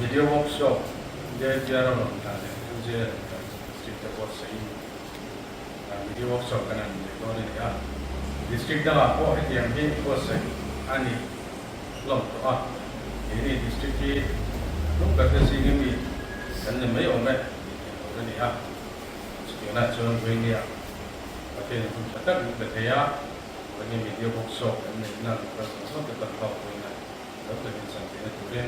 video workshop dia biara long tane je district of sei video workshop kanan ko ni ya district da ko hetiang hi ko sei ani long to ini district ki lúc cả cái gì mi cần là mấy ông mẹ cái này à chỉ là cho người nghe và cái này cũng tất cả những cái á cái này video workshop cái này là cái số cái tập học cái này đó là những sản phẩm của bên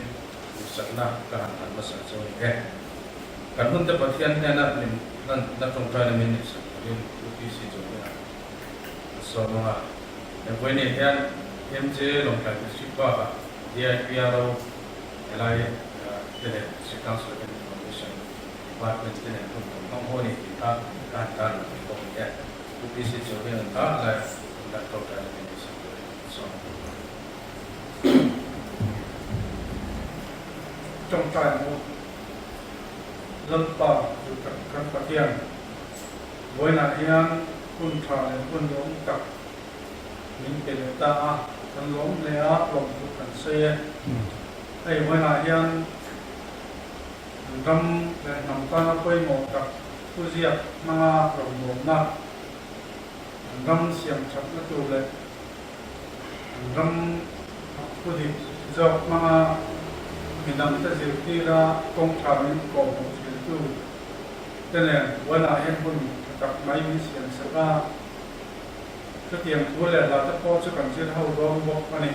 sản na cái hàng thành mà sản xuất cái cần hơn tập hiện nay là mình là trong cái này mình sản xuất những cái gì cho cái này so mà những cái này hiện em chế lòng cái gì qua DIPRO lại the Council of Information Department in Hong Kong ni kita kan untuk ya UPC jodoh entah lah tidak tahu kan ini so trong trại một dân tộc từ các phát triển với nạn nhân quân trại quân giống tập những cái ta quân giống lẽ lòng của cảnh xe hay với nạn nhân râm để nằm ta quay một cặp tu diệt mà rồng rồng na râm xiềng chặt nó tụ lệ râm tu diệt dọc mà mình nằm ta diệt đi ra công trạng những cổ một diệt tu thế này với lại em quân cặp máy vi xiềng sẽ ra cái tiền của lệ là ta có cho cần chết hậu đó bốc mà này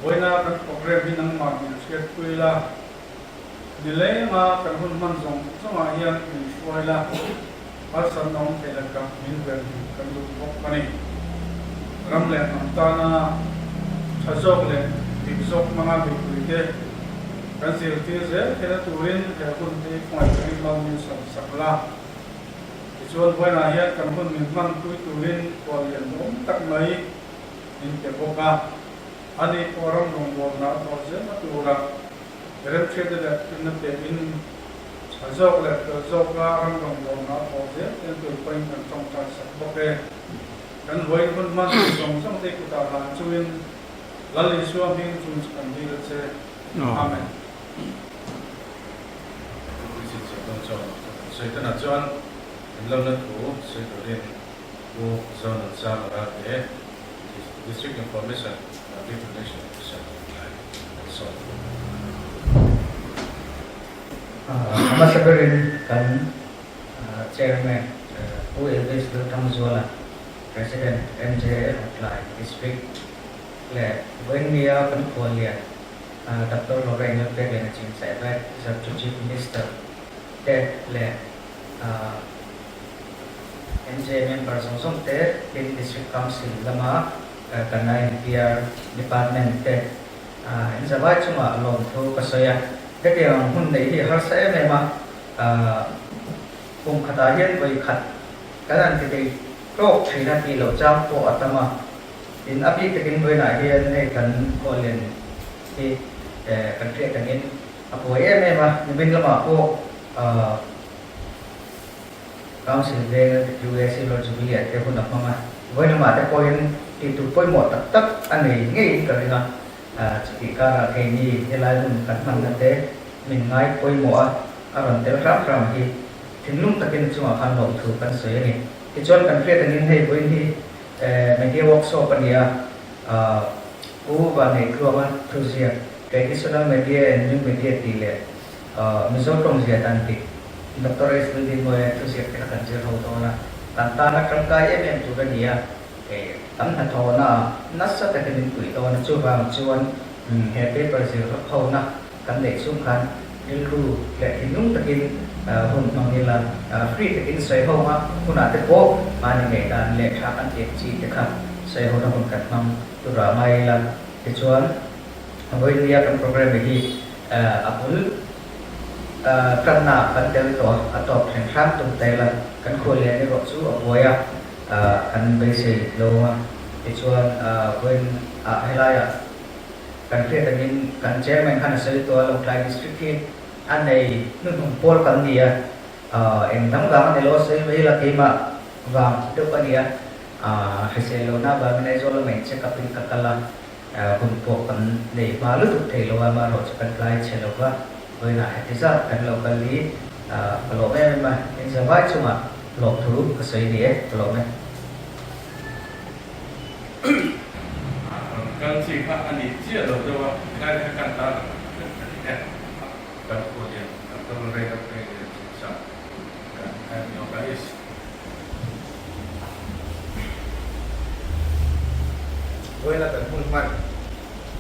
với na các program mình năng mà mình sẽ quy là đi lấy mà cần hơn man dùng cho mà hiện mình quay là bắt sẵn nông thì là cần mình về cần dùng bốc cái này ram lên nằm ta na tháo dốc lên tìm dốc mà bị quỷ thế cần gì thì dễ thì là tụi mình thì cũng đi ngoài cái bao nhiêu sản xuất là thì cho với là hiện cần hơn mình mang tụi mình còn hiện cũng tắc mấy mình cái bốc à anh ấy có rong rong rong nào đó dễ mà tụi ra Kerana kita dah kena tepin, azok le, azok lah orang orang nak boleh, itu poin tentang transak. Okey, dan poin pun masih song tu kita lanjutin, lalu suami pun sekarang dia se, amen. Saya tak nak jual, dalam itu saya beri bu zona zona ada district information, information so. Ambassador kan Chairman who is Tamzuala President MJ apply district le Wenia Controlia Dr. Lorraine Peggy Chief Chief Minister Ted le MJ member song te in district council lama kanai PR department te in sabay cuma long to kasaya cái điều hôm nay thì họ sẽ về mà cùng khát hiến với khát cái này thì có khi là thì lộ trang của anh mà in áp dụng cái người này hiến này cần có liền thì cần thiết cần in áp với em mà mình làm mà có cao sự về USA lo chuẩn bị để con đọc mà với nó mà để coi thì tụi tôi một tất anh này nghĩ cái này chỉ cả cái gì như là mình cần mang đến mình ngay coi mua aron tel rap ram hi thinlung takin chunga khan lom thu kan soi ni ti chon kan fe tanin hei boin hi media workshop ania u ba nei global project traditional media and new media tile mizo tong zia tan ti dr s din mo project ka kan jer ho to na tan ta na kam kai em tu kan dia tam na tho na nasa takin pui to na chu ba chuan happy project ho na kan để xuống khăn đi khu để hình takin hồn mang đi là free takin sấy hông á hồn ăn teko mà những ngày đàn lệ khác ăn tiệc chi thế khác sấy hông hồn cắt mang tu ra mai là cái chuan với dia kan program ini apul karena kan tel to atau khang tung tay là kan khôi lên cái gọt sú ở cuối kan basic lo cái chuan với hay là kan kaya tangin kan chairman kan sa ito long Klang district an này nung pol kan dia en dam ga ne lo sai mai la tema va to pa dia heselo na ba ne zo lo men check up in kakala hun po kan nei ma lu tu thei lo ma ro chakan lai chelo wa voi na he tisa kan lo kan li lo me ma in sa vai chuma lo thu ka sei ni e lo me kan si kha ani chia lo do wa kan kan ta ne kan ko dia kan re ka pe sa kan yo ka is với là tận hôn mạnh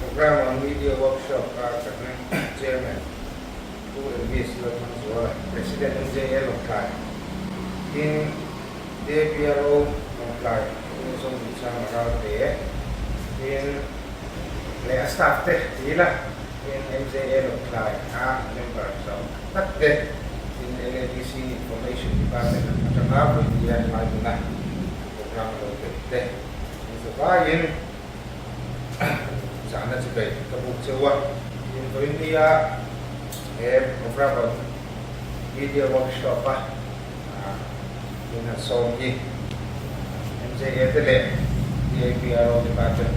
program on media workshop các chairman who is president MJL of Thai in DPRO of Thai in some sang around there in le staff te là in MJL of Thai member so tất te in LADC information department trong đó với dia lại này program rồi te so ba in sana sebagai kebutuhan untuk India beberapa video workshop dengan Sony MJA tele DPRO department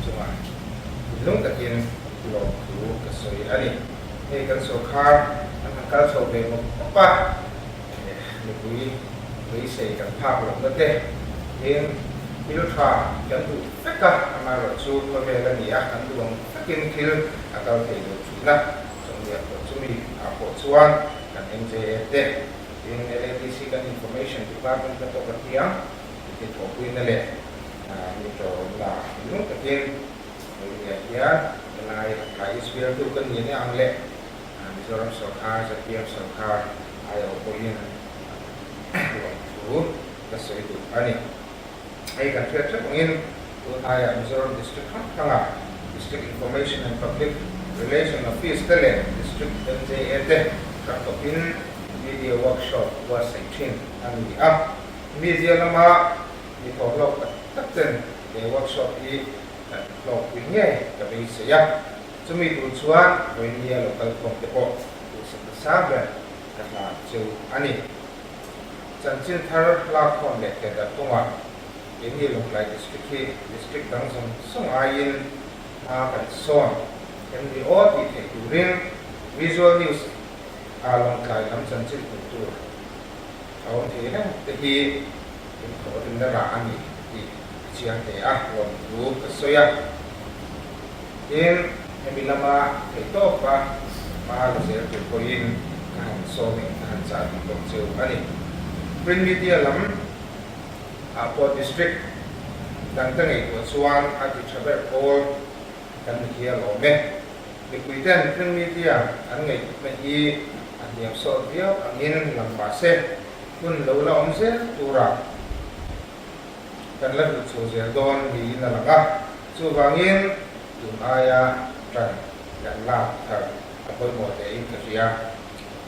semua belum takin belum dulu kesoi ani kan sokar kan sobe apa lebih saya kan pak belum betul yang Ilu tra kan tu feka amaro chu ko ve la ni a kan tu long fakin kil atau te do chu na song dia ko chu mi a ko chuan kan MJA te in LADC kan information department ka to ka tiang ke to kuin na le ni to la nu ka tin ni ya lai lai isbiar tu kan ni ang le Mizoram Sarkar Satya Sarkar ayo ko yin tu ka so itu ani ai kan threat in Ayah Mizoram District Hanga District Information and Public Relation Office Tele District MJA Kakopin Media Workshop was 18 and the up media lama di tolok takten di workshop di lok winge kabi saya cumi tujuan media lokal kompeten sebesar karena jauh ani janjin thar lakon lek ke tungan ini lokalai district langsung sungain akan son yang di ot di turin visual news lokalai langsung ciri kultur tahun ini jadi kalau tindakan ini di siang dia waktu kesoya in yang bila itu apa mahal saya berkoin kan soning kan saat itu jauh ani print media lam Apo district dan tengi Suan ati Chaber Pol dan kia lome likuidan print media angai mehi aniam so dia angin lambase kun lola omse tura dan lalu sosial don di nalanga subangin tunaya dan la tar apa mo te in kasia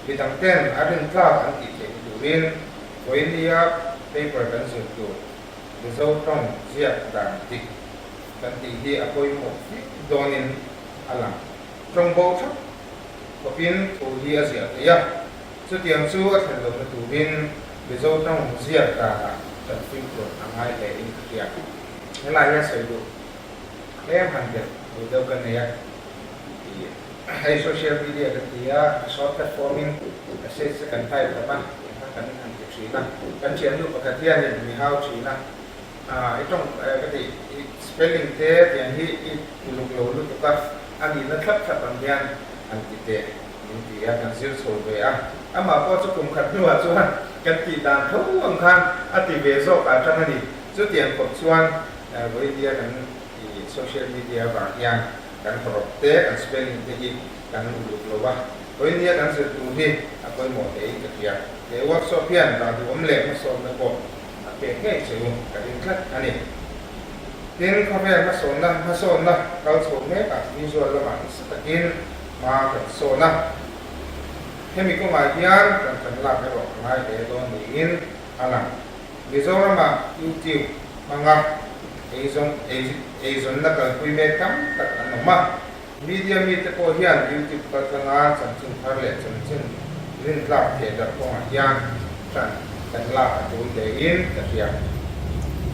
bidang ten adin kla anti te turin ko India paper kan sirtu result from ziak dan tik kan tinggi apoi mo donin alam trong bo thap kopin tu hi asia ya chu tiang chu a thel lo tu bin result from ziak da dan filtro angai le in kia lai ya sai do em han de do kan ya hai social media kan dia short formingase kan type apa kan China kan chian lu pakatian ni hau China itong kati spelling te yang hi ulung lu ka ani na thap thap ang yan ang tite ni dia kan sil so be ama ko chu kum khat nuwa chuan kan ti dan tho ang khan ati ve zo ka tang ani chu tian ko chuan với dia kan social media ba yang kan prop te kan spelling te hi kan ulung lo ba với dia kan sil tu hi apoi mo te ka kia để workshop pian ta du omle ma so na ko ke ke cheu ka din khat ani tin kha ve ma so na kal so me ka visual la ma takin ma ka so na hemi ko ma pian kan la ka ro mai de don ni in ala Mizoram ma YouTube manga ezon na ka kui me kam tak ano ma media mi te ko hian YouTube ka nga chan thar le chan rin la ke da ko yang tan la tu de in ka ria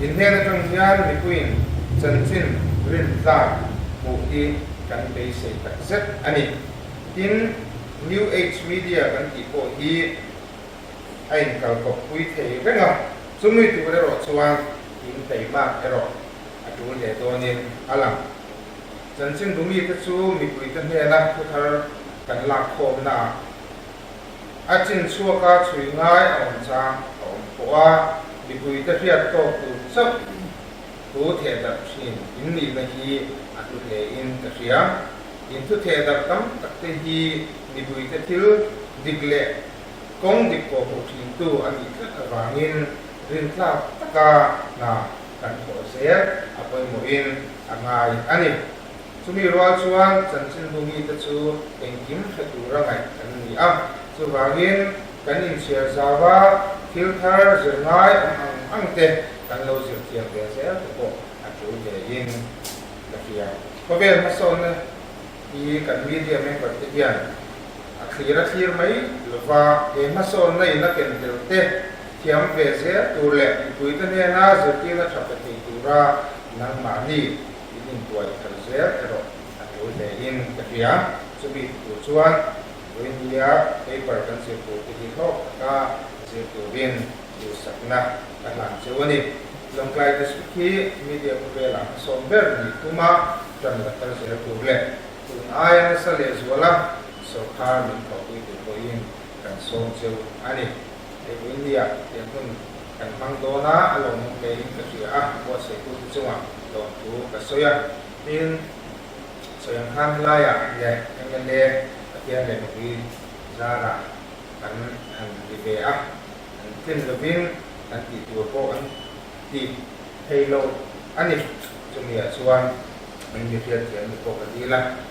in he na tong hian mi kuin chan rin la hmu hi kan be se tak zet ani tin new age media kan ti po hi ain kal ko pui thei renga chumi tu re ro chuan in tei ma ero atu le donin alam chanchin dumi te chu mi pui ta he na thu thar kan la khom na achin chuaka chui ngai on chang on poa mi pui ta riat to tu sap tu the da shin in ni na hi atu le in ta ria in tu the da tam tak te hi mi pui ta til digle kong dik ko ho thin tu ani ka awangin rin tla taka na kan ko se apoi mo in angai ani chumi rual chuan chanchin dumi ta chu engkim khatu rangai kan ni a chu wangin kan in share zawa filter zerngai angte kan lo zir thiam ve se ko atu le in la fia ko ber ma son i kan media me par te hian a khira thir mai lova e ma son nei na ken tel te thiam ve se tu le pui ta ne na zir ti na thap te tu ra nang ma ni in tuai thal se ero atu le in la fia chumi tu chuan India paper kan se ko ti ho ka se tu bin tu sakna kan chewani longklai district media ko vela somber ni tuma tan la tar se tu ble tu ayan sa le zwala so khar min ko ti ko in kan som chew ani e India ya kun kan mang dona along ke ka sia ko se tu chunga lo tu ka soya in soyang han la ya ye ngale kian le ngi zara kan an di be a an tin le bin an ti tu ko an ti hello ani chumi a chuan an mi fiat tian ko ka di la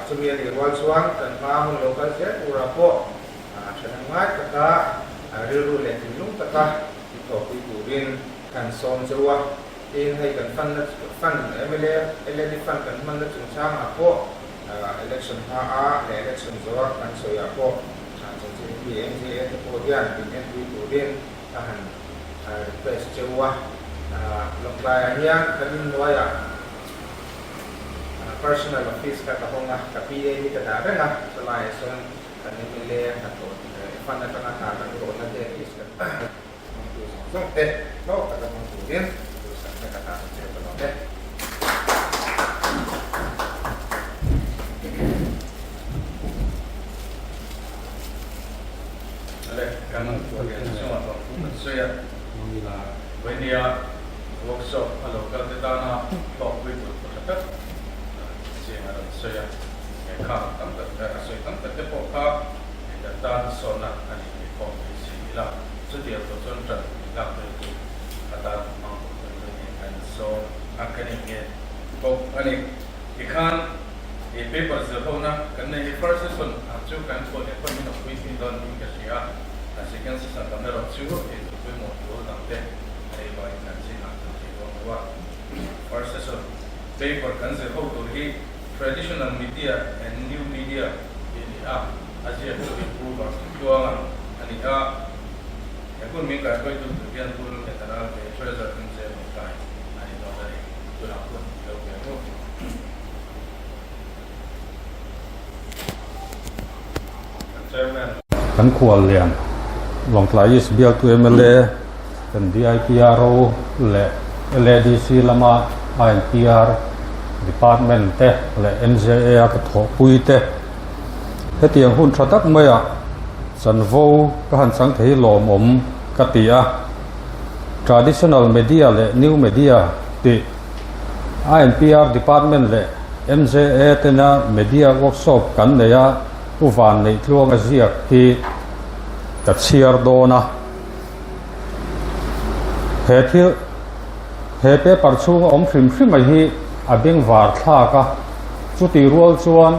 chumi ni wal chuan kan ma hun local jet ura po chana ngai ka ta ru le tin lung ta ka ti ko pi tu bin kan som chwa in hai kan fan MLA LD fan kan man na chung chang a po election ha le election zor kan so ya ko chan chin bi MCA to ko dian bin en bi tu din tahan request chewa lok ba ya kan lo ya personal office ka honga ka PA ni ka da na so lai so kan ni le ka to fan na ka ta kan ko na de is ka so te no ka ta mo tu din so sa ka ta se to no de Kanan semua saya India workshop kalau kalau kita nak talk with kita saya kah tempat saya tempat pokok kita sona ani komisi lah setiap tujuan kita itu kata and so akan ini pok ani ikan paper sebelumnya kerana first one ajukan kode peminat within dan Indonesia second season kami raksu itu pun modul nanti dari baik nanti nanti kita first season paper kan sebelum itu traditional media and new media ini aja itu improve jualan ani aku minta kau itu bagian turun ke tanah ke treasure kan saya minta ani dari tu aku kan kual lian long tlai is bial tu MLA kan DIPRO le LADC lama INPR department te le NJA ka tho pui te hetiang hun thatak maya san vo ka han sang thei lom om ka tia traditional media le new media ti INPR department le NJA te na media workshop kan ne ya uvan nei tluang a ziak hi ta chiar dona he pe parchung om phrim mai hi abeng war thla ka chuti rual chuan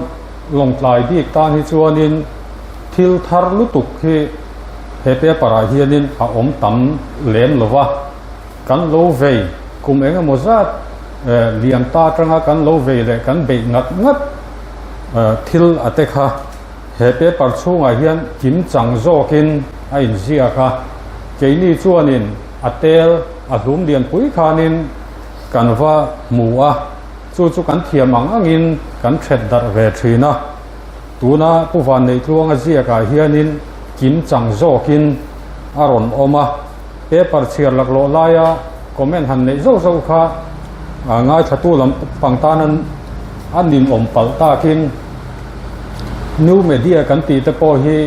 longtlai bik tan hi chuanin thil thar lutuk hi he pe para hianin a om tam lem lova kan lo vei kum enga mozat liam ta tanga kan lo vei le kan be ngat thil atekha hepe parchunga hian kim chang zokin a in zia kha keini chuanin atel a hlum lian pui khanin kanwa muwa chu kan thiam angin kan thret dar ve thina tuna puwan nei tluanga zia ka hianin kim chang zokin aron oma paper chiar lak lo laya comment han nei zo zo kha ngai thatu lam pangtanan anin om pal takin new media kan ti te po hi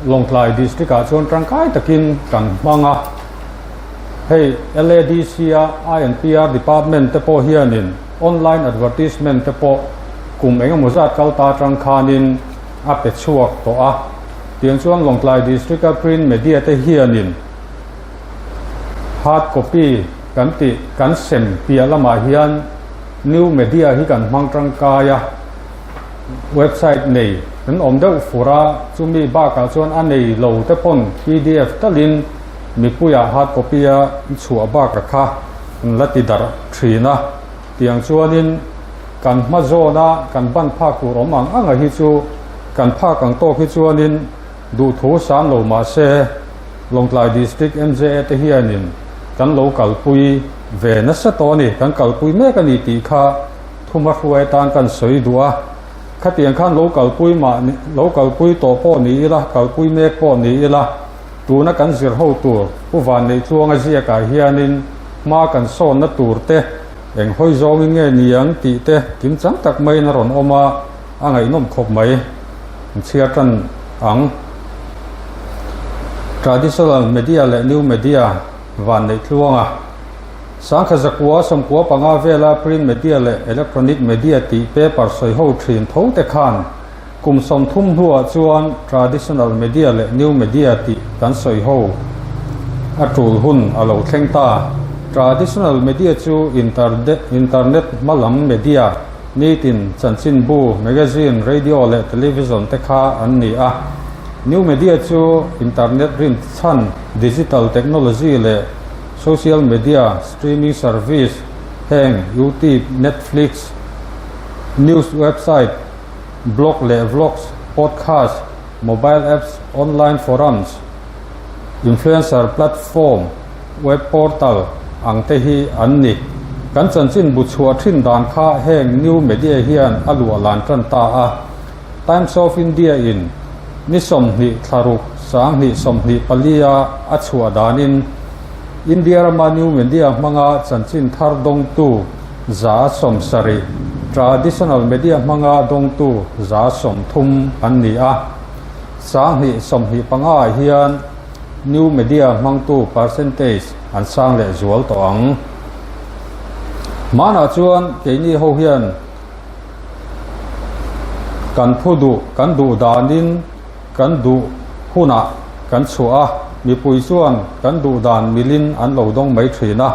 longtlai district a chuan tangkai takin kan manga hey LADC INPR department te po hianin online advertisement te po kum engemaw zat kalta tangkhanin a pe chuak to a tiang chuan longtlai district a print media te hianin hard copy kan ti kan sem pia lama hian new media hi kan hmang tangkaya website nei kan om deuh fura chumi ba ka chuan anei lo te pon PDF talin mipuya hard copy a chua ba ka kha lati dar thina tiang chuanin kan mazona kan ban pha tur omang anga hi chu kan pha kang to hi chuanin du thu san lo ma se longtlai district MJA te hianin kan lo kalpui ve na sa to ni kan kalpui me kan ti kha thuma hruai tan kan soi dua khatiang khan lo kalpui to po ni la kalpui me po ni la tu na kan zir ho tur puwan nei chuanga zia ka hianin ma kan son na tur te eng hoi zong nge niang ti te kim chang tak mai na ron oma angai nom khop mai chia tan ang traditional media le new media van nei tluanga sang kha zakwa som ko panga vela print media le electronic media ti paper soi ho thin tho te khan kum som thum huwa chuan traditional media le new media ti kan soi ho atul hun alo thlengta traditional media chu internet malam media nitin chanchin bu magazine radio le television te kha an ni a new media chu internet rin chan digital technology le social media streaming service heng YouTube Netflix news website blog le vlogs podcast mobile apps online forums influencer platform web portal ang te hi an ni kan chanchin bu chhuat thin dan kha heng new media hian alua lan tan ta a Times of India in ni som ni tharuk sang ni som ni palia a chhuwa danin India rama new media manga chanchin thar dong tu za som sari traditional media manga dong tu za som thum an ni a sang ni som hi panga hian new media mang tu percentage an sang le zual to ang mana chuan ke ni ho hian kan phudu kan du danin kan du huna kan chua mi pui chuan kan du dan milin an lo dong mai thina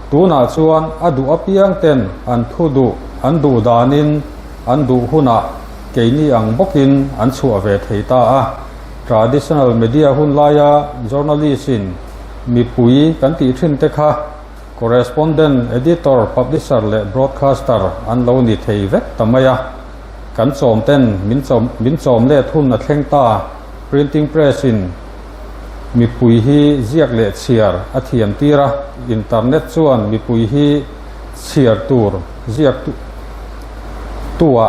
tuna chuan adu apiang ten an thudu an du danin an du huna ke ni ang bokin an chua ve theita a traditional media hun laya journalist in mi pui kan ti thin te kha correspondent editor publisher le broadcaster an lo ni thei vek tamaya kan chom ten min chom le thun na thlengta printing press in mi pui hi ziak le chiar a thiam tira internet chuan mi pui hi chiar tur ziak tua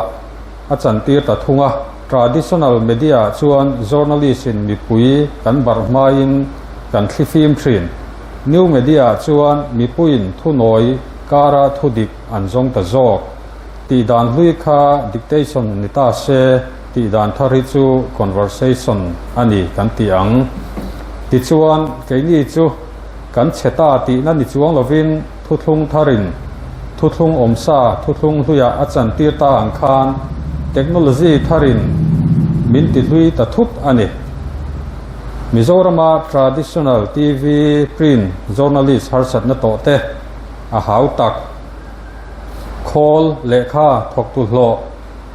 a chan tir ta thunga traditional media chuan journalist in mi pui kan bar hmain kan thli film thin new media chuan mi puin thu noi kara thudik an zong ta zok ti dan hlui kha dictation ni ta se ti dan thari chu conversation ani kan ti ang ti chuan ke ni chu kan cheta ti na ni chuang lovin thu thlung tharin thu thlung omsa thu thlung hluya a chan tir ta ang khan technology tharin min ti hlui ta thup ani Mizorama traditional TV print journalist harsat na to te a hau tak call lekha thok tu hlo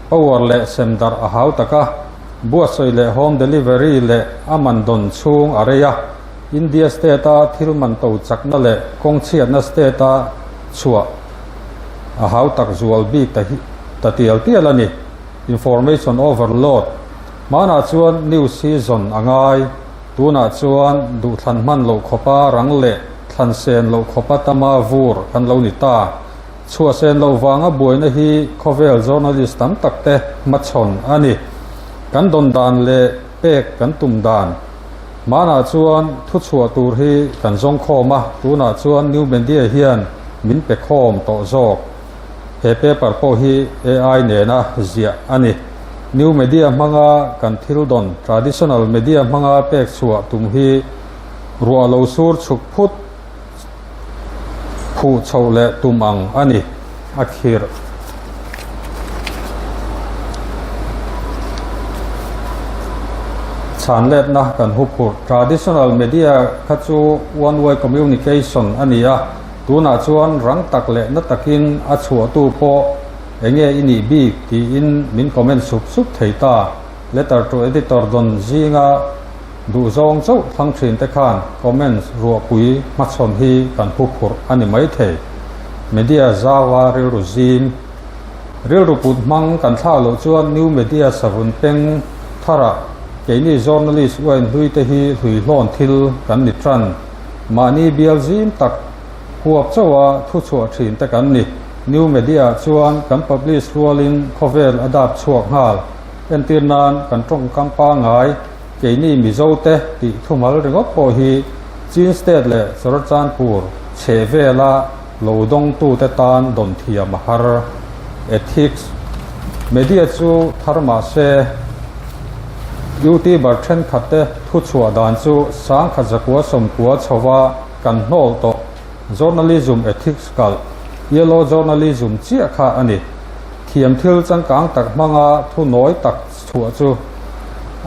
power le semdar a hau taka bua soi le home delivery le amandon chung areya India state a thilman to chakna le kongchiat na state a chua a hau tak zual bi ta tial tialani information overload mana chuan new season angai tuna chuan du thlan man lo khopa rang le thlan sen lo khopa tama vur kan lo ni ta ชัวเซนเราวางบวยนะฮีคอเวล journalist ตั้มตักเตมัดชนอันนี้กันดนดานเลเป็กกันตุ่มดานมาหน้าชวนทุกชัวตูฮีกันจงคอมาตัวหน้าชวนนิวเบนเดียเฮียนมินเป็กคอมโตจอกเฮเปปาร์โพฮี AI เนี่ยนะเสียอันนี้นิวเมเดียมังอากันทิลดอน traditional เมเดียมังอาเป็กชัวตุ่มฮีรัวโลสูร์ชุกพุทผู้ชาวเลตุมังอันนี้อักฮิรฉันเล็ดนะกันหุบหุบ traditional media คัจจู one way communication อันนี้อ่ะตัวน่าชวนรังตักเล็นัตตะกินอัจฉริตูโปเองอินี่บีที่อินมินคอมเมนต์สุบเทตา letter to editor ดนจีงาดูจงเจ้าฟังชินเตคานคอมเมนต์รัวคุยมัดชนฮีกันหุบหุบอันนี้ไม่เทมีเดียจาวาเรียรูจีมเรียรูปุดมังกันท่าโลจวนนิวมีเดียสวุนเป็งทาระเกนี่ journalist เวนลุยเตฮีลุยล้อนทิลกันนิทรันมานีเบียลจีมตักหัวเจ้าว่าทุกชัวชินเตกันนี่นิวมีเดียจวนกัน publish รัวลิน cover อดับชัวฮาลเป็นตีนานกันตรงกำปางหายเกนี่มิโซเตติทุมัลเรื่องพอฮีจีนสเตทเลสระจานปูร์เชเวลาโลดงตูเตตานดนเทียมหารเอทิกส์เมเดียจูธรรมาเซยูทีบัตเชนขัดเตทุชัวดานจูสังขจักวสมกัวชวากันโนโต journalism ethics กัล yellow journalism เจียขาอันนี้เทียมทิลจังกางตักมังอาทุน้อยตักชัวจู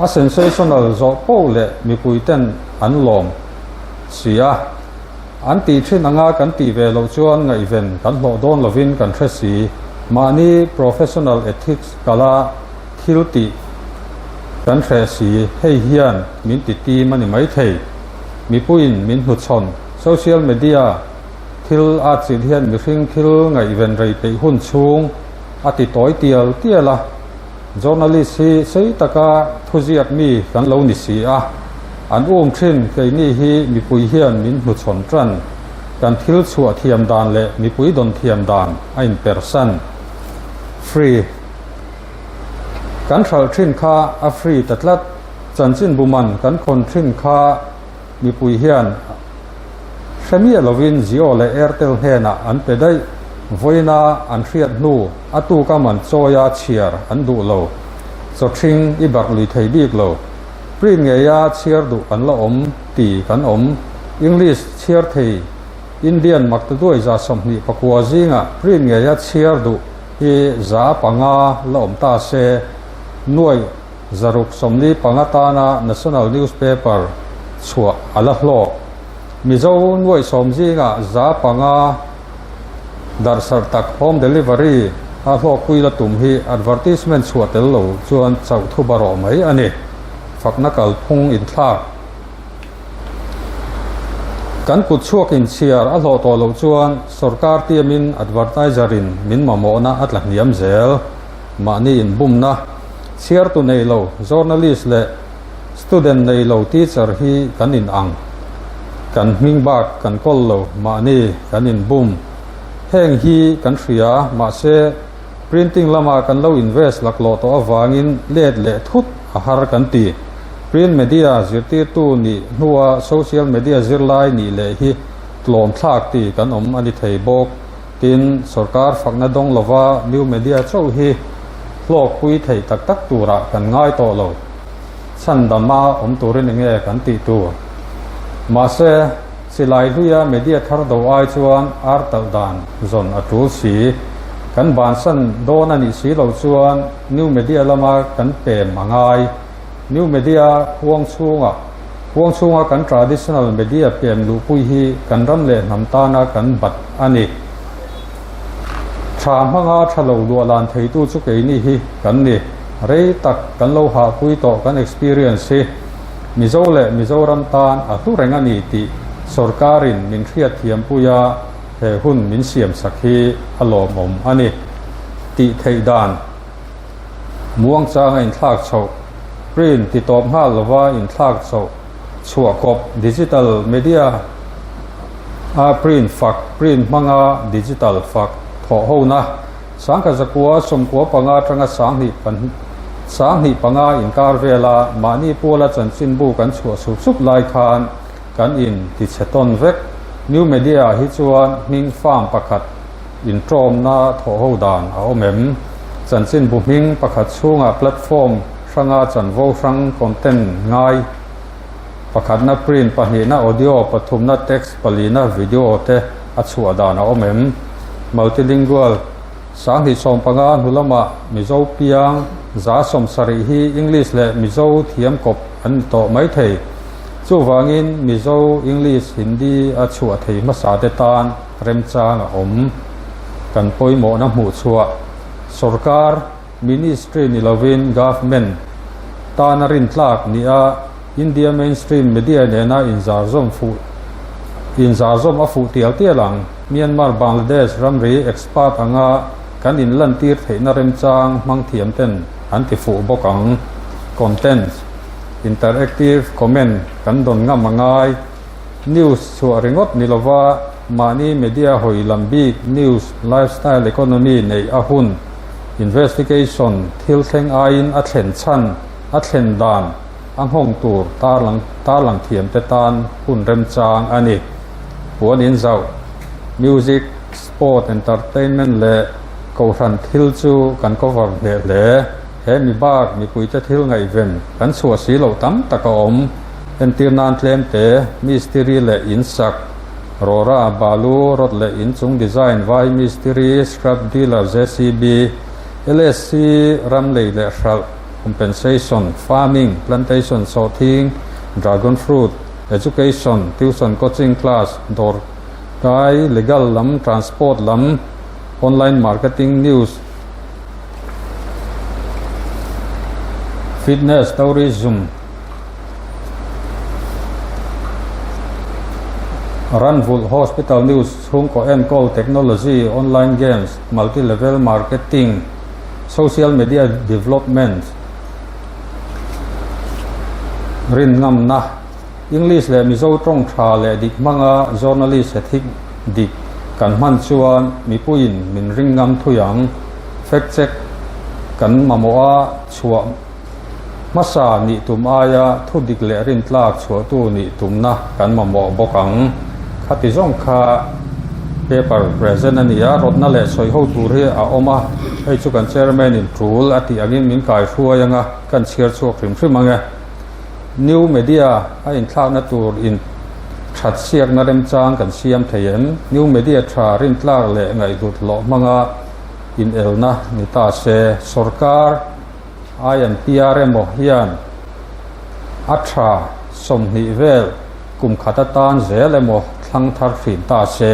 a sensational โจโปเลมีปุยเต้นอันลมเสียอันตีที่นังอากันตีเวลจวนไงเวนกันโหดอนลวินกันเทรสีมานี่ professional ethics กาลาทิลติกันเทรสีให้เฮียนมินติตีมันไม่เทมีปุยนมินหุดชน social media ทิลอาจิเฮียนมีฟิงทิลไงเวนไรไปหุ่นชุงอาติต้อยเตียลละjournalist ฮีใช้ตะกาทุจิอัดมีกันเหล่านิสีอ่ะอันอุ้มชินเคยนี่ฮีมีปุยเฮียนมินหุดชนจันกันทิลชัวเทียมดานเละมีปุยดนเทียมดานไอ้เปอร์เซนต์ฟรีกันทรัลชินค่าอัฟรีตัดลัดจันจินบุมันกันคนชินค่ามีปุยเฮียนเชมีลวินจิโอและเอร์เทลเฮน่ะอันไปได้วยนาอันเรียดนูอตูกามันโซยาเชียร์อันดูโลสชิงอิบักลุยไทยบีกโลปริ้งเงียเชียร์ดูอันละอมตีกันอมอังกฤษเชียร์ไทยอินเดียนมักจะด้วยจะสมนิปกัวจิงอ่ะปริ้งเงียเชียร์ดูที่จะปังอาละอมตาเซหน่วยจารุกสมนิปังอาตานา National Newspaper ชัวอัลโลมิโซหน่วยสมจิงอ่ะจะปังอาดาร์สัตัก home delivery อาพอคุยละตุ่มฮี advertisement ชัวเตลโลจวนเจ้าทุบารอไหมอันนี้ฝักนักลพุงอินทากกันกุดชั่วกินเชียร์อัลโหตัวโลจวนสุรการที่มิน advertiserin มินมาโมนะอัตลักนิยมเซลมานี่อินบุมนะเชียร์ตัวในโล journalist และ student ในโล teacher ฮีกันอินอังกันมิงบักกันกอลโลมานี่กันอินบุมแห่งฮีกันเสียมาเซ printing ละมากันเรา invest หลักโลตัววางินเล็ดเละทุดอาหารกันตี print media จิตตีตู้นี่นัว social media จิรไลนี่เละฮีกลอมทากตีกันอันนี้ไทยบอกตินสุรการฝักนัดงลว่า new media เจ้าฮีโลกคุยไทยตักตัวระกันง่ายต่อเราฉันดำมาตัวเรื่องเงี้ยกันตีตัวมาเซสิไลลุยาเมดียทาร์ดาวไอชวนอาร์ตัลดานจนอัตุสีกันบานสันโดนันิสีเราชวนนิวเมดียละมากันเปรมังไงนิวเมดียห่วงช่วงกัน traditional เมดียเปรมลูปุยฮีกันรำเล่นน้ำตานากันบัดอันนี้ชามพังอาทะเลดัวลานไทยตู้ชุกเอนี่ฮีกันนี่เรตักกันเราหาคุยต่อกัน experience มิโซเล่มิโซรัมตานอัตุเรงานีติสุรการินมินเทียเทียมปุยาเฮหุ่นมินเสียมสักฮีอโลมมอันนี้ติไทยดานม่วงจางอินทากโชปริ้นติตอบห้าลว่าอินทากโชชัวกบดิจิทัลมีเดียปริ้นฝักปริ้นมังอาดิจิทัลฝักท thọ hô na sáng cả giặc qua sum qua panga tranga sáng hi panga in kar vela mani pola chan sin bu kan chua sup lai khan kan in ti cheton vek new media hi chuan ming farm pakhat in trom na tho ho dan a omem chan sin bu ming pakhat chunga platform ranga chan vo rang content ngai pakhat na print pahni na audio pathum na text palina video te a chua dan a omem multilingual sang hi som panga hulama mizo piang za som sari hi english le mizo thiam kop an to mai thei chu wangin mizo english hindi a chua thei ma sa te tan rem chang a om kan poimo na mu chua sarkar ministry ni lovin government ta na rin tlak ni a india mainstream media ne na in zarzom a fu tial tialang myanmar bangladesh ramri expat anga kan in lan tir theina rem chang mang thiam ten an ti fu bokang content interactive comment kan don ngam mangai news chu ringot nilova mani media hoi lambi news lifestyle economy nei ahun investigation thil thleng ain a thlen chan a thlen dan ang hong tur tar lang thiam te tan hun rem chang ani puan in zau music sport entertainment le ko ran thil chu kan cover le he mi bak mi pui te thil ngai ven kan chua si lo tam taka om entirnan tlem te mystery le insak rora balu rot le inchung design vai mystery scrap dealer jcb lsc ramlei le hral compensation farming plantation sorting dragon fruit education tuition coaching class dor kai legal lam transport lam online marketing news fitness tourism Ranvul hospital news Hungko Encol technology online games multi-level marketing social media development rin ngam na English le mizo trong tha le dik manga journalist ethik dik kan man chuan mi puin min ring ngam thuyang fact check kan mamoa chua masa ni tum aya thu dik le rin tlak chua tu ni tumna kan mamo bokang khati jong kha paper present ania rotna le soi ho tur he a oma hei chu kan chairman in rule ati agin min kai hruayanga kan chiar chu khrim hrimanga new media a in thlak na tur in that siak na rem chang kan siam theiam new media tha rin tlak le ngai lut lo manga in elna ni ta se sarkar ayan prm hian atha som ni vel kum khata tan zel emo thlang thar fin ta se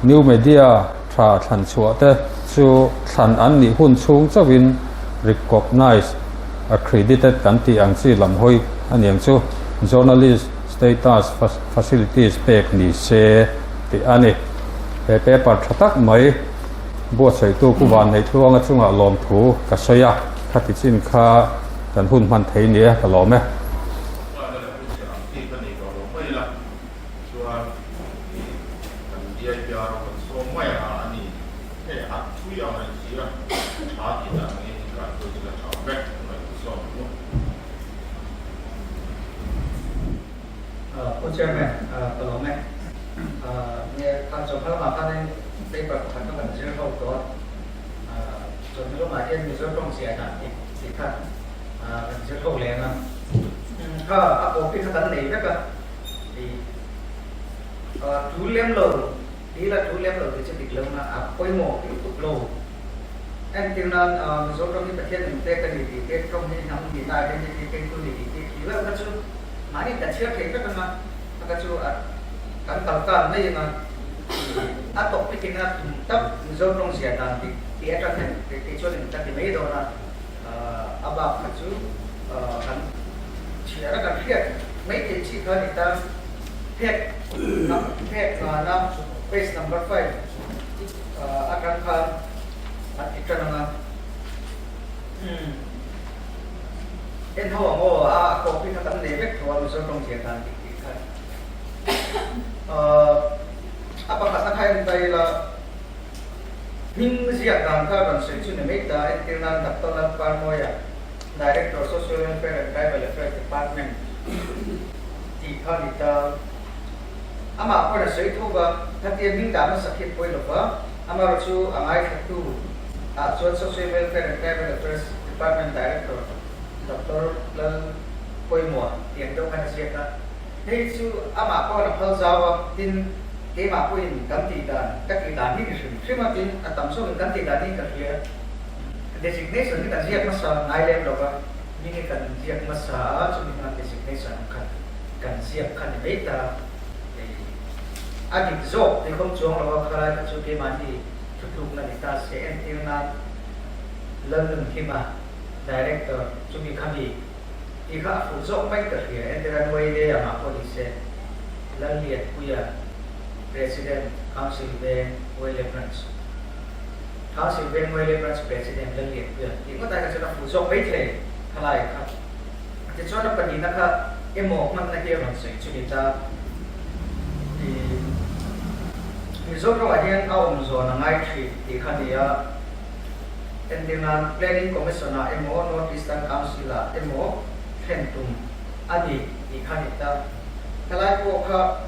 new media tha thlan chuate chu thlan an ni hun chung chawin recognize accredited kan ti ang chi lam hoi aniang chu journalist status facilities pek ni se ti ani paper thatak mai bo sei tu ku wan nei thuanga chunga lom thu ka soya khati chin kha kan hun man thei ni ka lome Chairman, kalau me, ni kan soal makan ini paper kan tu kan jadi kau tu, jadi lu macam ni jadi kau siapa kan jadi kau lena, aku pergi kan ni kan, di tuliam lo, di la tuliam lo jadi diklau na apa yang mau itu lo, entinan jadi kau ni pergi ni kan di kau ni nam di na di tu di kira kan tu, mari kita cakap kan kacu kan kalkan ni na atok pikin na tap zonong siya na di akan di chuan ta di mai do na aba kacu kan siya kan fiat mai ke chi kan ita fiat na page number 5 akan kan ikan na en ho ho a ko pin kan ne mek thwa zonong siya kan apa kata kain tay la Ming siap dan ka dan sesuatu ni mereka internal daftar laporan moya Director Social Welfare and Tribal Affairs Department di kanita ama apa dah sesuatu ba tapi ming dah masuk ke poin apa ama racu angai satu Social Welfare and Tribal Affairs Department Director Dr. Lal poin mo yang tu kan siap na hei su ama apa dah hal jawa tin cái mà quy định ti đàn các cái đàn đi sự khi mà tin tầm số cấm ti đàn đi cả kia designation cái gì mà sao ngay lên rồi ba những cái cần gì mà sao cho mình làm designation cần gì cần biết ta anh định job thì không chuông rồi cái này cho cái mà thì chụp chụp là ta sẽ em tiêu na lần khi mà director cho mình làm gì thì các phụ job mấy cái kia em đang quay đây mà police lần liệt bây giờ President Council Ben Wele Branch Council Ben Wele Branch President lần liệt quyền thì có tài cái phụ giúp mấy thế thay cả thì cho nó phần gì nó cả em một năm nay kia bằng sự chú ý ta thì mình giúp nó hiện ông rồi là ngay thì khán giả em đi làm planning commission em một North Eastern Council là em một khen tùng anh thì khán giả thay bộ cả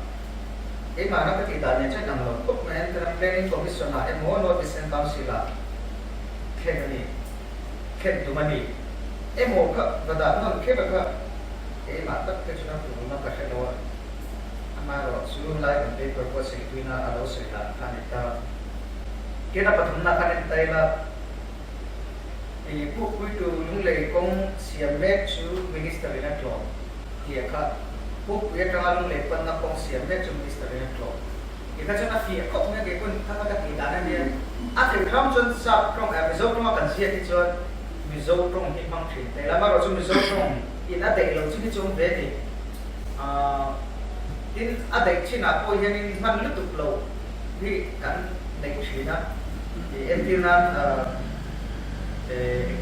cái mà nó có thể đạt đến chất năng lượng tốt mà em làm planning commission là em muốn nói đến council là khen tụi mình em muốn các và đạt nó khen được cái mà tất cả chúng ta cũng nó có thể đâu mà rồi xuống lại một cái purpose thì nó ở đâu sẽ là cái này ta cái nó bắt thùng nó cái này là thì buộc quy tụ những lời công xem mẹ chú minister lên đó thì các buộc việc làm lệ phần nó công xem mẹ chú minister lên đó thì các chúng ta phía có những cái quân các cái kỳ đàn này à thì không chọn sao trong episode trong cần xem thì chọn episode trong cái phong thủy để làm bao giờ episode trong thì nó để lâu chứ chúng về thì tin à để chỉ là coi như mình liên tục lâu thì cần để chỉ đó thì em tin là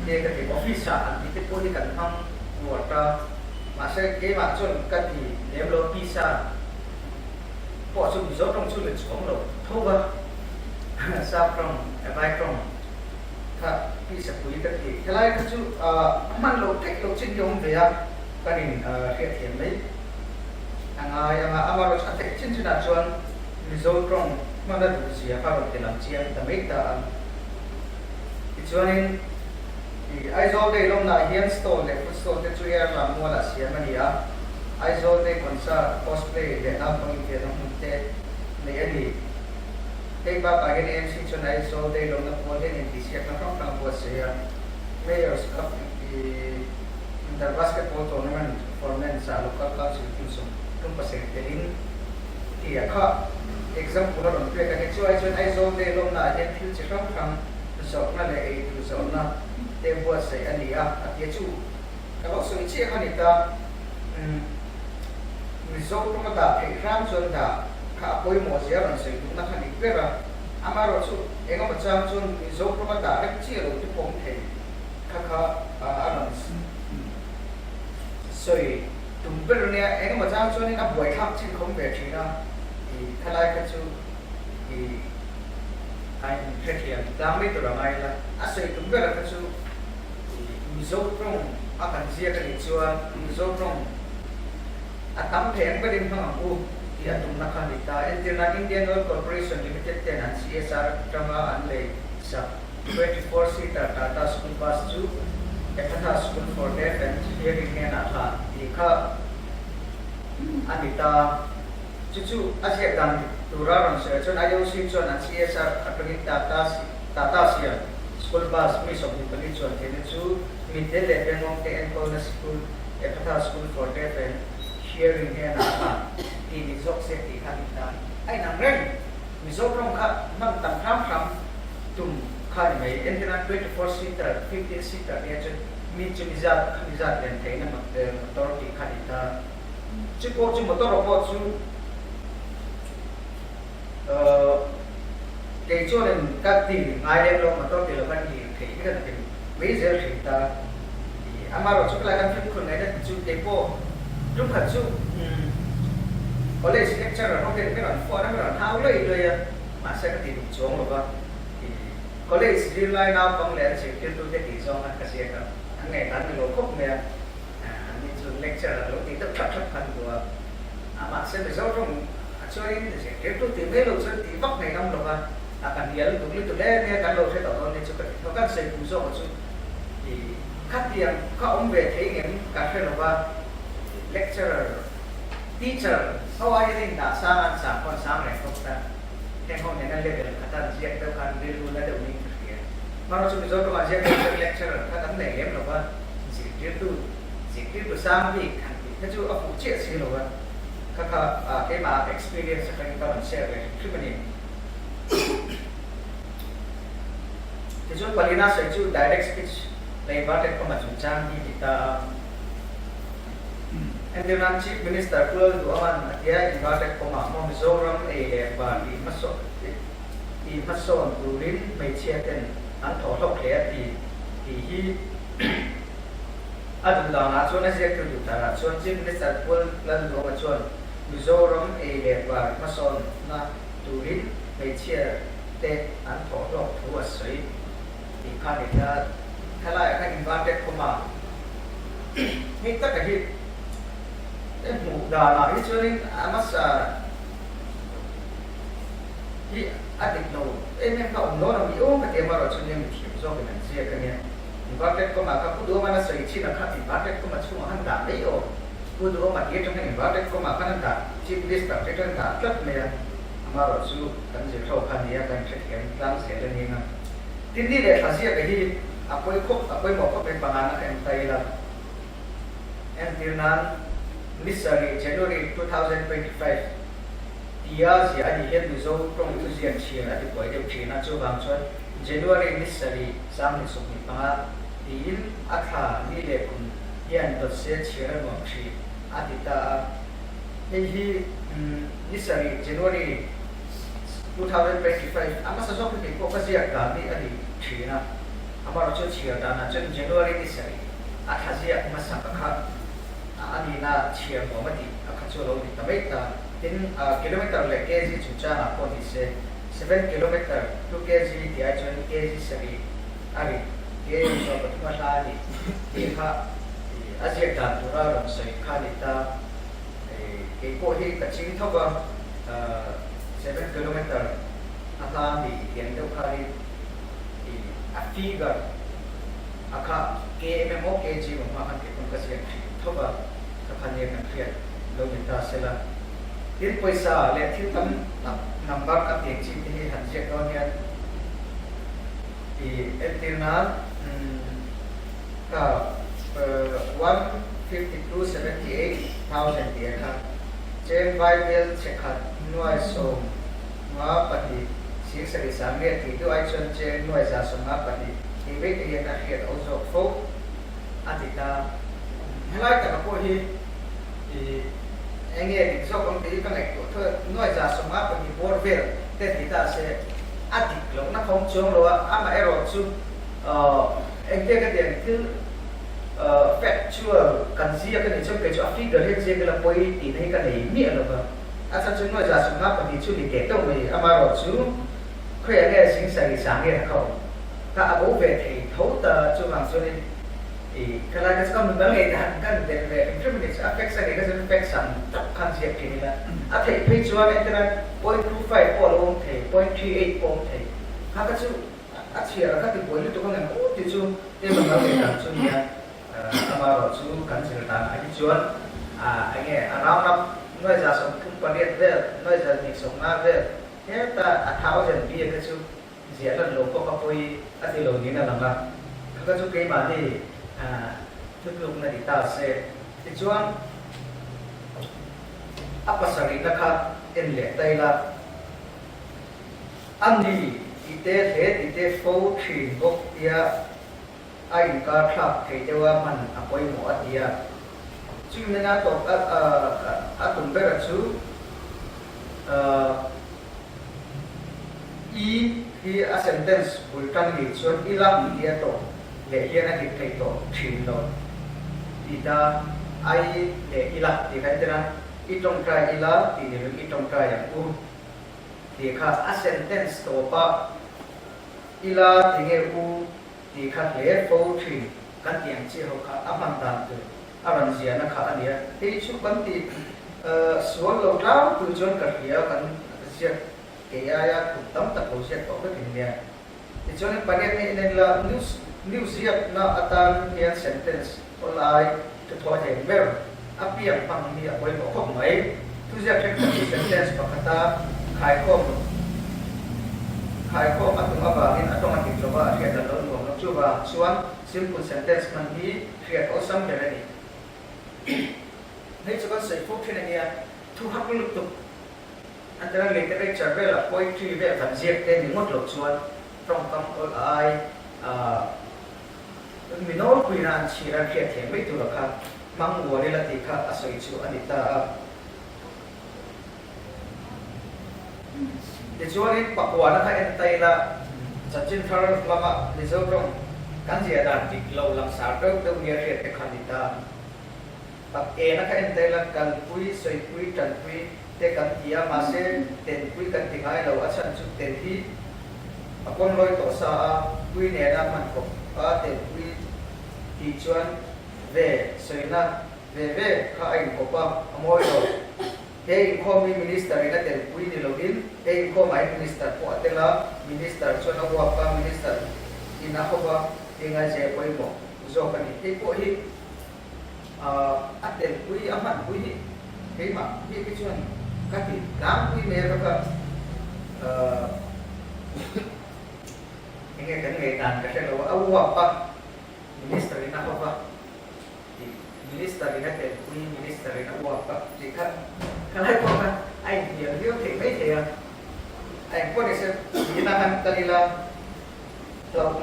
cái office thì cái policy cần phong của mà sẽ cái mà chọn cái thì nếu lo visa bỏ chung số trong số lịch xuống rồi thôi mà sao trong vai trong thật visa quý cái thì cái này cái chú mang lộ cách lộ trình dùng về cái này hiện hiện đấy yang amaro sa tekin sina chuan result trong mana du sia ka ro te lam chiang ta mai ta chuanin I aizo de lom na hian store le food store te chu ya ma mo la sia mania aizo de konsa cosplay de na pang ke no te ne ani te ba ka gen MC chuan aizo de lom na po de ni ti sia ka from tang po sia players cup in the basketball tournament for men sa local council Kingston trong percentage thì có example nó đồng tuyệt cái chỗ ai cho ai zo de lom na hiện thiếu chỉ không thằng số nó lại số nó để buat sẽ anh đi thì chú các bác sĩ chia cái này ta mình số trong ta thì ram cho ta cả bôi mồ gì đó sẽ cũng nó thành đi về rồi ama rồi chú em có chăm cho mình số trong ta cái chia rồi chú cũng thể các anh rồi tụi bây giờ này em mà giao cho nên là buổi học trên không về chỉ là thì thay lại cái chú thì anh thực hiện làm mấy tụi này là sẽ tụi bây giờ cái chú thì dấu trong cần gì cái gì chú dấu trong tấm thẻ cái điểm thằng cô thì tụi nó khăn đi ta Indian Oil Corporation Limited tên anh CSR trong anh lấy sa 24 seater Tata School Bus chú Ekata School for Deaf and Hearing nghe nạt là thì có anh ta chú Asia dan tura orang saya cuman ayo sih cuman CSR apalagi Tata sih School Bus mi sobi beli cuman ini cu middle level ngom TN College School Ekata School for Deaf and Hearing nghe nạt là ini zok safety kan kita ai nang ren mi zok rong ka mang tam tham tum khai mấy internet 24 seater 15 seater dia cuman mizat dan kena motor di kita cukup cuma motor robot cu cái chỗ này các tỉnh ai đem lo motor thì là ban gì thì cái này mấy giờ kita thì ama rồi chúng ta làm phim con này là cu tempo lúc thật cu có lẽ sẽ chắc là nó cái đoạn phò nó đoạn tháo lấy rồi mà sẽ có thể được xuống rồi thì college din lai na pang le se ke tu te ti song ka se ka angai kan lo khop me ni chu lecture lo ti tak thak kan tu ama se be zo trong actually se ke tu ti me lo chu ti vak nei nam lo ka akan dia lu tu le ne kan lo se to ni chu ka to kan se ku zo chu ti khat yang ka om ve thei ngem ka se lo ba lecturer teacher how are you na sa kon sa re ko ta ke ho ne na level kata siak to kan bil na de uni ke maro chu zo to ma siak lecturer ka kan nei lem lo ba si ke tu sam bi kan na chu a fu che si lo ba ka ke ma experience ka ni ka share le kimani ke jo palina se chu direct speech lai ba te ko ma chu chang ni kita and then Chief Minister Pulau Duaman dia invited koma Mizoram ba di mason turin mai chiaten an tho thok le ti hi adu da na chona se tu ta chon Chief Minister Pulau Duaman chon Mizoram ba mason na turin mai chia te an tho thok thu asai ti kha ni ta khala ka invited koma ni ta ka hi mu da na hi chuan amas hi adik no em ka no na mi o ka te ma ro chuan ni ki zo ka nan sia ka ni ba te ko ma ka ku do ma na sai chi na kha ti ba te ko ma chu han da nei o ku do ma ye tang ni ba te ko ma ka nan da chi list ta te tang da tlap me ma ro chu kan je tho kha ni ya kan che kem tlang se le ni na tin ni le tha sia ka hi apoi mo ko pe pa na kan tai la en tirnan this January 2025 dia si ani het mizo tong tu zian chi na ti poi de chi na chu bang chuan January this sam ni suk ni pa tin atha ni le kun yan to se chi ra mo chi atita hi this January 2025 ama sa so ki ko ka sia ka ni ani chi na ama ro chu chi da na chen January this atha sia ma sa ka ani na chia mo ma di ka chu lo ni ta mai ta tin kilometer le kg chu cha na ko ni se 7 kilometer 2 kg ti a chen kg sari ari ke so ba ma la ni ti kha asia ta tu ra ro sai kha ni ta ke ko hi ka ching tho ba 7 kilometer ata ni yen do kha ni a figure aka kmo kg ma han ke kon ka sia tho ba khanye kan khriat lo ni ta sela tin paisa le thil tam number ka te chi ti han che ko nya ti etirna ka 152,78,000 ti ka chen vai bel che khat noi so ma pati sik sari samle ti tu ai chon che noi za so ma pati ti ve ti ka khriat also fo atita helai ta ko hi anh nghe thì do công ty các này của thơ nói ra số map của bor về tên thì ta sẽ áp lúc nó không chung rồi mà error chung anh kia cái tiền cứ factual cần gì cái này trong cái chỗ figure hết gì cái là bôi thì thấy cái này miệng rồi sao chúng nói ra số map của chung thì kể đâu vậy mà rồi chung khỏe nghe sinh sản sáng nghe không ta bố về thì thấu tờ chung bằng cho nên kalau kita kan membangun kan dari implementasi aspek saya kita aspek sam kan siap kini lah. Apa itu jual antara 0.25 polong teh, 0.38 polong teh. Haka tu asyik agak tu boleh tu kan yang tu dia membangun dan tu dia amar tu kan cerita. Aji jual ini aram noi jasa company dia noi jasa ni somna dia. Kita tahu jadi dia tu ziarah lokal kapoi ati lo ni na lama. Haka tu kei mana thức lúc này ta sẽ thì chuan apa sari na kha en le tai la ani ite fo thi bok tia ai ka thak thei dewa man apoi mo atia chu na to a tum ber chu hi a sentence bulkan ni chuan ilam dia to le hian a hit thei to thin lo ita ai le ila ti kai tera itong trai ila ti ni itong trai yang u ti kha a sentence to pa ila tinge u ti khat le fo thri kan tiang chi ho kha aman dan tu aran zia na kha ania he chu kan ti suan lo tao tu jon ka hia kan zia ke ya ku tam ta ko zia ko ka tin nia ti jon pa ne ne la news zia na atan hian sentence olai to tho the ver apiang pang ni a poi ko khom mai tu zia thek sentence pa kata khai ko atung aba in automatic joba riat da lo no chuba suan simple sentence man hi riat osam berani nei chuba sei phok thina nia thu hak lu tu antara literature vela poetry ve van ziek te ni ngot lo chuan from kam all ai minor kuiran chira riat the mai tu la kha mang wo le la ti kha asoi chu anita Kecuali Papua nak entai la cacing thar lama disorong kan dia dah di lau lang sardo tu dia riat ekhanita. Pak nak entai la kan pui soi pui tan pui te kan dia masih ten pui kan tinggal lau asan su ten hi. Akon loi to sa pui ne da man ko ten pui di chuan ve soi na ve kha ai ko pa amoi lo. Hey, Komi Minister ina ten pui ni login. Hey, Komi Minister po atela Minister so na wapa Minister ina hoba inga je poi mo. Zo kani hey po hi aten pui aman pui ni. Hey ma hi kichuan kati dam pui me ka inge kan ngai dan ka lo awu wapa Minister ina hoba. Minister ina ten pui Minister ina wapa dikat kalau kau kan, dia tak baik ya. Kau ni kita kanila, kalau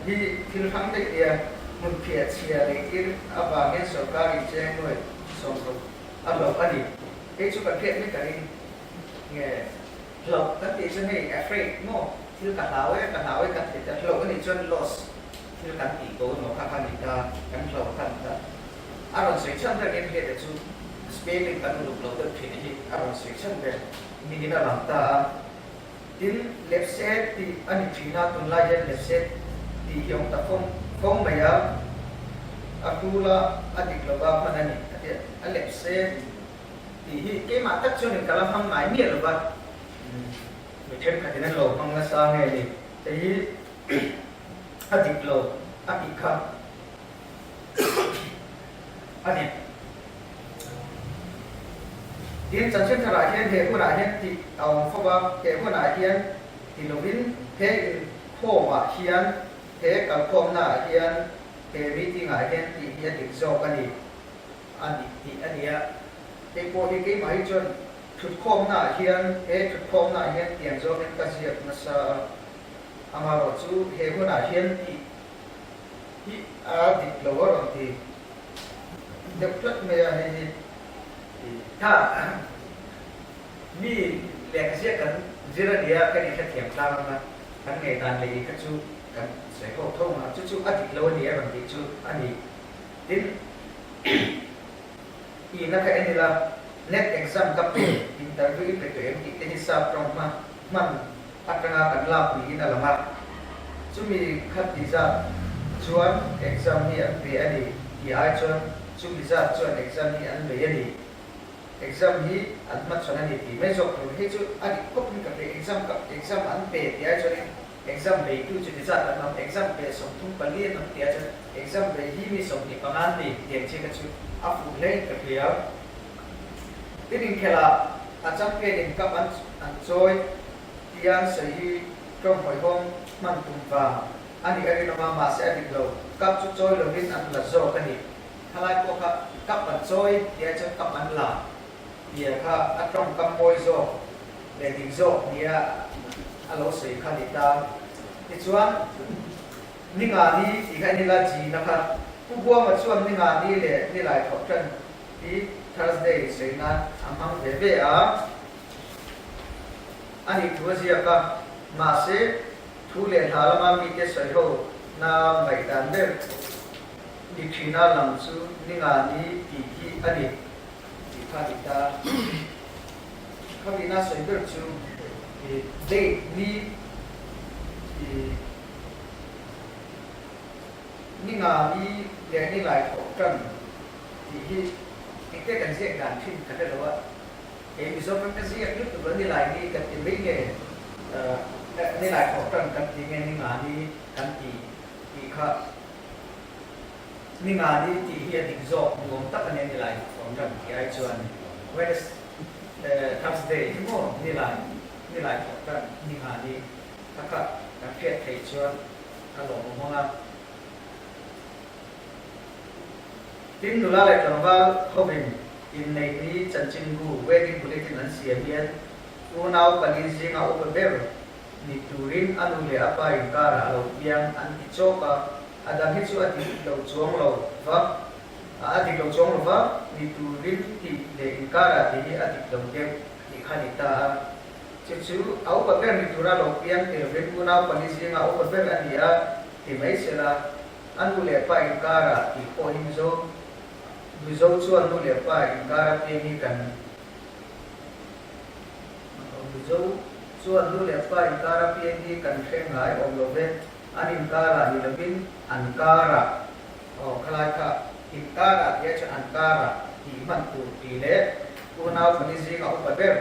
di filham dia mungkin cia lekir apa ni sokari jenui somro. Kalau kali, juga dia ni kali ni, kalau nanti sini afraid no, filkatawe kan kita kalau ni cun loss, filkan itu no kapan kita kan kalau kan kita, aron section lagi dia tu. Spelling kan untuk loter kini aron section ber ini kita langta tin left side di ani China tun lajen left side di yang tak fong maya akula adik loba mana ni left side di ke mata cun kalau hang mai ni loba macam katakan lo pengasah ni jadi adik lo adik kah adik Dia cakap cara hian he pun hian ti au foba he pun hian ti lovin he ko ma hian he kal kom na hian he meeting hian ti hian ti zo kani ani ti ania he ko he ke mai chon thut kom na hian he thut kom na hian tiang zo hen ka siap na sa amaro chu he pun hian ti hi a ti lower ti de plat me he ta ni leksia kan zira dia kan ikat tiang tama kan ngai dan lagi kacu kan saya kau tahu mah cucu adik lawan dia bang cucu ani tin ina ka inilah net exam kape interview PPM ini sa from man patanga kan lapi ina lamar cumi khat bisa cuan exam ni be ani ai cuan cumi bisa cuan exam ni an be ani exam hi atmat sonani ti me jok he chu ani kop ni ka exam an pe ti ai chori exam be tu chu bisa an exam be som thum pali an ti ai exam be hi mi som ni pangan ni ti che ka chu afu le ka clear tin khela acham pe din kap an choi tian sei trong hoi hom man tum va ani ari no ma se ani lo kap chu choi lo rin an la zo ka ni halai ko ka kap an choi ti ai chu kap an la dia kha atong kampoi zo le ding zo dia alo sei kha dita ti chuan ninga ni ti kha ni la ji na kha ku bua ma chuan ninga ni le ni lai thok tran ti Thursday sei na amang ve a ani tu sia ka ma se thu le thalama mi ke sai ho na mai dan de di China lam chu ninga ni ti ki ani kita kami nasa itu day ni นี่งานนี้เรียนนี่หลายของกันที่ที่เกี่ยวกันเสียการที่กันได้ว่าเอ็มซอฟต์เป็นเสียยุทธบนี่หลายนี่กันที่ไม่เงี้ยนี่หลายของกันกันที่เงี้ยนี่งานนี้กันที่ข้านี่งานนี้ที่เฮียติดจอบงงตักกันนี่หลายของกันที่ไอชวนเวสทัสเดย์ที่มั่วนี่หลายของกันนี่งานนี้ถ้าข้าการเพียรไทยชวนถ้าหลงมั่งทีมดูแลเลยกันว่าเขาเป็นอินในนี้จันจิงกูเวทีบุรีที่นั่นเสียเบียนกูน่าปนิสิงเอาไปเบอร์นิทูรินอันนู้นเลยapa yang caraเราเบียงอันที่โจกอาดังที่ชัวที่เราจวงเราว่าอาที่เราจวงเราว่านิทูรินที่เลยอินcaraที่อาที่เราเก็บที่ขันตาจู่ๆเอาไปเบอร์นิทูราเราเบียงที่เราเรียนกูน่าปนิสิงเอาไปเบอร์อันนี้ที่ไม่เสียละอันนู้นเลย apa yang caraที่โอหิมโซวิโซชวนนู่นเลยป้าอินการ์เองนี่กันวิโซชวนนู่นเลยป้าอินการ์เองนี่กันเช่นไรองค์โลเวอันอินการ์นี่ละบินอันการ์คล้ายกับอินการ์ที่จะอันการ์ที่มันตูตีเล่กูน่าคนนี้สิเขาอุปเบร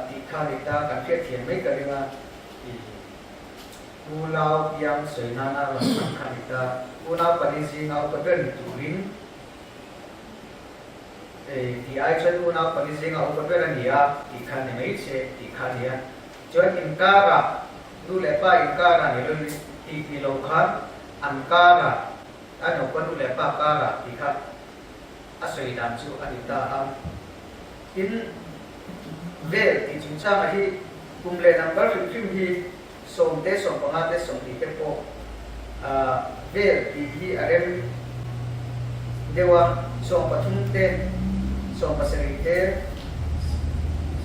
ที่ข้าดิตากันเทียบเทียมไม่กันเลยว่ากูเล่ายังสวยนานาหลังข้าดิตากูน่าคนนี้สิเขาอุปเบรตูรินที่ไอ้ชนกูน่าปนิสิงเอาไปเป็นเนี่ยที่ขันไม่ใช่ที่ขันเนี่ยจนอินการ์ดูเล็บป้าอินการ์นี่เราที่เราขันอันการ์อันนั้นก็ดูเล็บป้าการ์ที่ขันอาศัยดำชูอันนี้ตาอินเวลที่จุดจ้ามาที่กลุ่มเลนัมเบอร์ฟิล์มที่ส่งเดชส่งปังอาเดชส่งที่เก็บโปเวลที่อะไรเดี๋ยวส่งปฐุมเต้ส่งภาษาอังกฤษ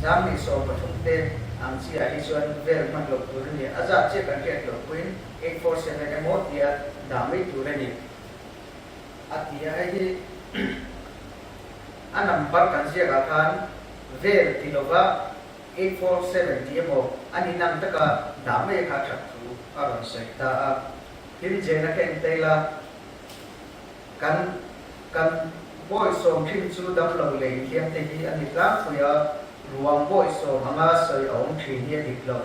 สามีส่งปฐุมเต้อังกฤษอีส่วนเวลมันหลบตัวนี้อาจารย์เช็คกันแค่หลบพื้น847ในหมดที่ดามิตัวนี้อันที่ไอ้ที่อันนั้นบัตรกันเสียกับการเวลที่เราว่า847ที่หมดอันนี้นั่นตะก็ดามิขาดตัวอารมณ์เสียแต่ที่เจนนักเรียนเตล่ากันบ่อยส่งพิมพ์ชูดำเราเลยเขียนที่อันนี้กลางคุยรวมบ่อยส่งหางาใส่เอาที่นี่ติดเรา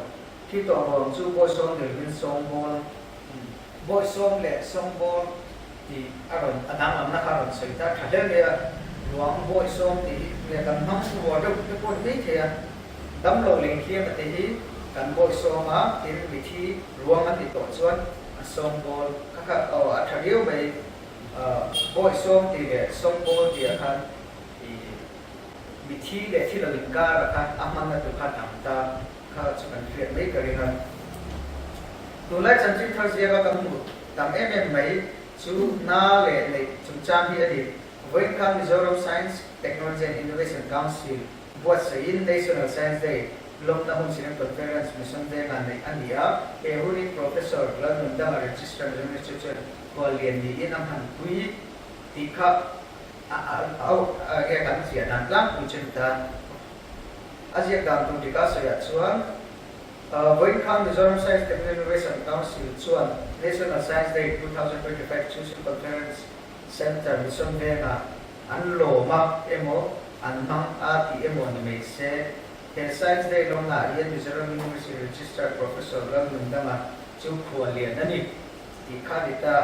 ที่ตัวรวมชูบ่อยส่งเดี๋ยวเป็นส่งบอลบ่อยส่งเละส่งบอลที่อารมณ์อันนั้นมันนักอารมณ์ใส่ตาถ้าเรื่องเนี่ยรวมบ่อยส่งที่เนี่ยกันน้องหัวเด็กทุกคนนี่เทียดำเราเลยเขียนมาที่กันบ่อยส่งมาที่วิธีรวมมันติดต่อส่วนส่งบอลก็อัธเดียวไปบ่อยส่งที่เนี่ยส่งบอลที่อาวิธีเนี่ยที่เราลิงก์กันอาอามันนั่นตัวข้าทำตาข้าจะกันเปลี่ยนไม่กันเลยครับตัวแรกฉันจึงทักเสียกับมุดตามไม่ชูน่าเล่ในจุดจำที่อดีต Welcome Mizoram Science Technology and Innovation Council บวชสาย National Science Day ลงนามสินค้า Conference Mission Day งานในอันนี้เอฮูริ Professor และนุ่นดำ Register Administrator ก็เรียนดีนำหันคุยที่ข้าเอาการเสียนั้นล่างคุยเช่นกันอาเซียนการตุติกาเสียส่วน Welcome Mizoram Science Technology and Innovation Council ส่วน National Science Day 2025 Choosing Conference Center Mission Day อันโลมาเอโมอันมังอาที่เอโมนี่ไม่ใช่แต่ Science Day ลงหน้าเรียน Mizoram University Register Professor และนุ่นดำจุกหัวเรียนนั่นนี่ที่ข้าดิตา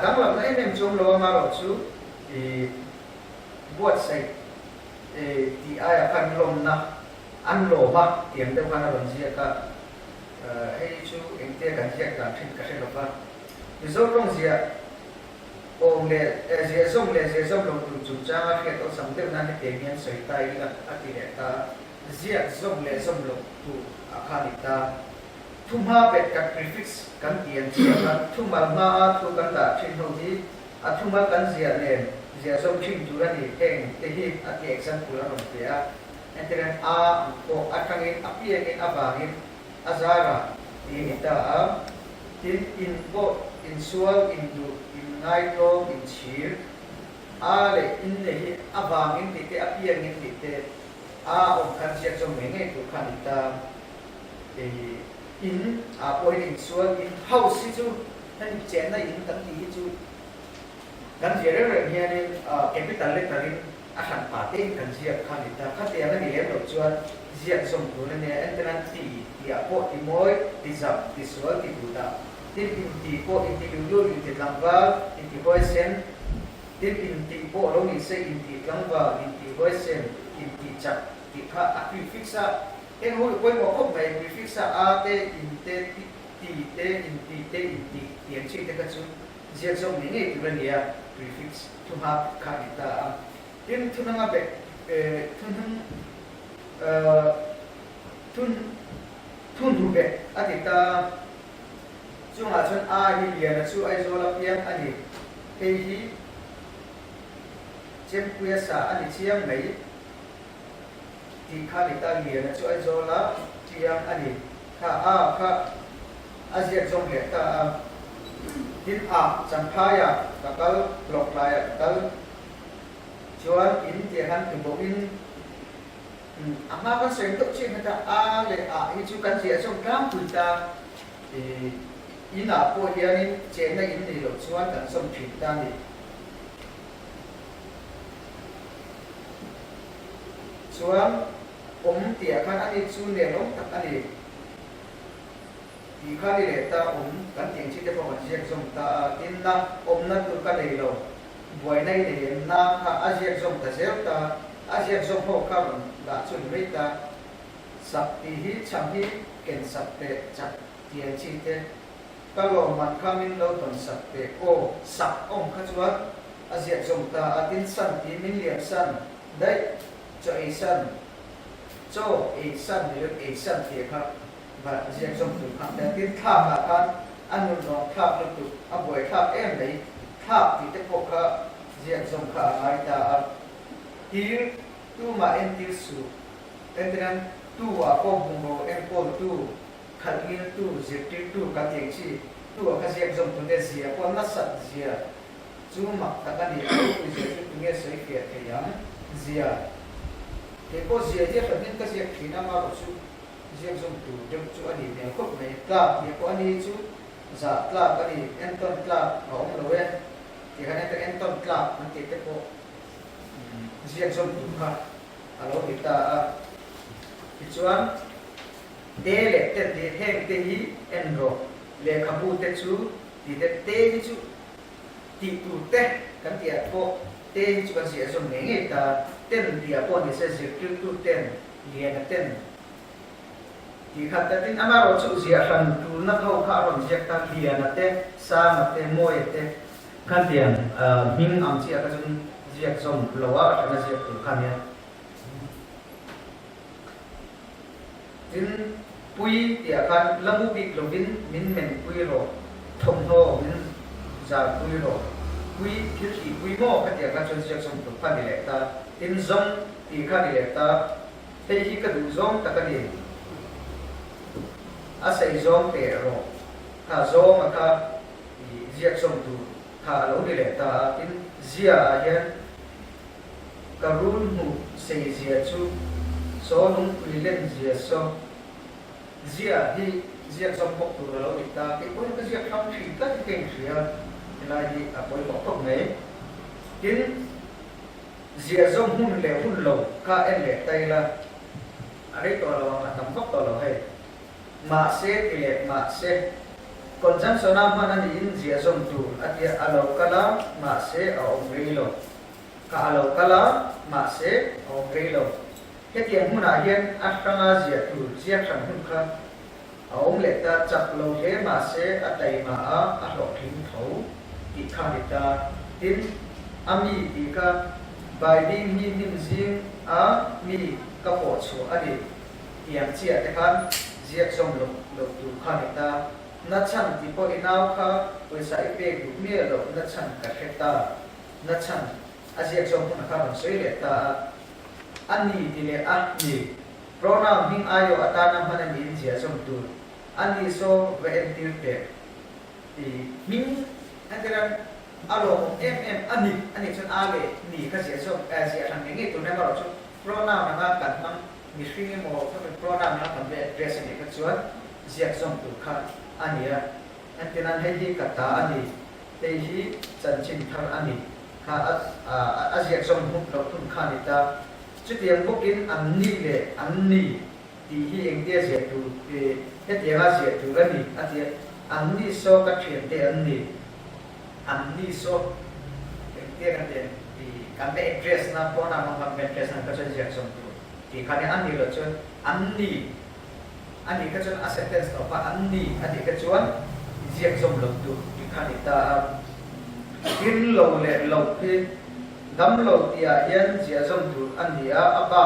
ตั้งหลักในเรื่องจงโลมาเราชูบวชใส่ที่อายพันลมนะอันโลมาเตรียมเดิมพันลมเสียก็ให้ชูเอ็งเตี้ยกันเสียกันทิ้งกันเสียกับว่าดิโซลงเสียองเล่เสียส่งเล่เสียส่งลงจุดจ้างเกี่ยวกับสังเกตนั้นเตียงเงี้ยใส่ไตกันอาทิตย์ตาเสียส่งเล่ส่งลงตัวอาคาริตาทุ่มห้าเป็ดกับพรีฟิกซ์กันเตียนเสียกันทุ่มมาทุ่มกันตาทิ้งตรงนี้ทุ่มมากันเสียเนี่ยเสียส่งทิ้งจุดนี้เองที่อาทิตย์เอ็กซ์พูดลงเสียอันที่นั้นโอทั้งนี้พี่เองบางอาซาระที่นี่ตาที่อินโบอินส่วนอินดูอินไนโตรอินชีร์เลยอินเลยบางที่ที่พี่เองที่องค์การเสียส่งเงี้ยตัวขันตา in poi in suan in house chu han chen na in kan ti chu kan je re hian in capital letter in a han pa te kan je khan ta kha te na ni le lo chuan ziak som tu na ne entran ti ya po ti moi ti zap ti sual ti buta tin in ti po in ti lu in ti langwa in ti boy sen tin in ti po lo ni se in ti langwa in ti boy sen in ti chak ti kha a fixa en hoi koi mo khop mai fixa a te in te ti te in ti te in ti tian chi te ka chu ziak som ni nge tu na nia prefix to have kha ta tin thunanga be thun thu be atita chunga chun a hi lian chu ai zo la pian ani he hi chem puya sa ani chiang mai ti kha ni ta lian chu ai zo la chiang ani kha azia zong le ta tin a champhaya takal bloklaya takal chuan in ti han tu bo in ama kan sen tok chi ta a le a hi chu kan chia trong kam pui ta ina po hian che na in ni lo chuan kan som thin ta ni chuan tia khan ani chu ne lo tak ani ti kha ni le ta kan tiang chi te po kan chia trong ta tin na na tu ka nei lo buai nei ne na kha a chia trong ta zel ta Asia trong hồ kham đã chuẩn bị ta sắp thì hít chẳng hít kèn sắp tệ chặt tiền chi tệ các lò mặt kham in lâu tuần sắp tệ ô sắp ông khát chuột Asia trong ta tin sân tí minh liệp sân đấy cho ấy sân thì được ấy sân thì khác và Asia trong tụ kham đã tin tham là kan anh nó tham được tụ anh buổi tham em đấy tham thì tất cả Asia trong khá ngay ta here tu ma entil su entran tu wa ko bungo en ko tu khalin tu zeti tu ka tiang chi tu ka siap zom tu de zia ko na sat zia chu ma ta ka ni tu zia tu nge sei ke ke yang zia ke ko zia je ka tin ka siap thina ma ro chu siap zom tu de chu ani ne ko me ka ye ko ani chu za tla ka ni enton tla ong lo we ti ka ne ta enton tla man ti te ko ziak som tu kha alo kita chuan te le te de heng te hi enro le khabu te chu ti te hi chu ti tu te kan tia ko te hi chu kan sia som nge ta ten dia po ni se zi tu ten lian ten ti kha ta tin amaro chu zia khan tu na thau kha ron ziak ta lian te sa ma te moi te kan tian ming am chi ka chun ziak som lowa kana ziak tu khan ya tin pui tia kan lamu bik lovin min men pui ro thom ho min za pui ro pui khi pui mo ka tia ka chon ziak som tu khan ni le ta tin zong ti khan ni le ta te hi ka du zong ta ka ni a sei zong te ro ka zong ma ka ziak som tu kha lo ni le ta tin zia hian karun mu sei zia chu so nung len zia so zia hi zia som bok tu lo ni ta ke ko ka zia kham thi ka ke zia la hi a poi bok tok nei tin zia zong hun le hun lo ka en le tai la are to lo ma tam bok to lo hai ma se ti le ma se conjunction nam han ani in zia zong tu atia alo kala ma se a ong ri lo ka alo kala ma se ong ri lo ke tiang huna hian atanga zia tu zia khan hun kha a ong le ta chak lo he ma se a tai ma a lo thing tho ti kha ni ta tin ami ti ka bai ding hi nim zing a mi ka po chu ani tiang chia te khan zia som lo tu kha ni ta na chan ti po inaw kha poisa ipe gu mi lo na chan ka kheta na chan azia som na kha ron sei le ta ani ti le a ni pronoun hing ayo atana hana ni zia som tu ani so ve entir te ti min andiran alo ani chon ale ni ka zia som azia thang nge tu na ma ro chu pronoun na kan mang mi swing mo ka pronoun na kan be address ni ka chuan ziak zong tu kha ania antinan hei hi kata ani te hi chan chin thar ani kha a ziak zong hum lo thun kha ni ta chutiang bokin anni le anni ti hi engtia ziak tu te hetianga ziak tu ani atia anni so ka thian te anni so engtia kan te ti kan te address na phone na ngam address na ka ziak zong tu ti khane anni lo chon anni ani ka chuan a sentence to pa anni ani ka chuan ziak zom lo tu ti khani ta tin lo le lo phi dam lo tia hian zia zom tu ani a aba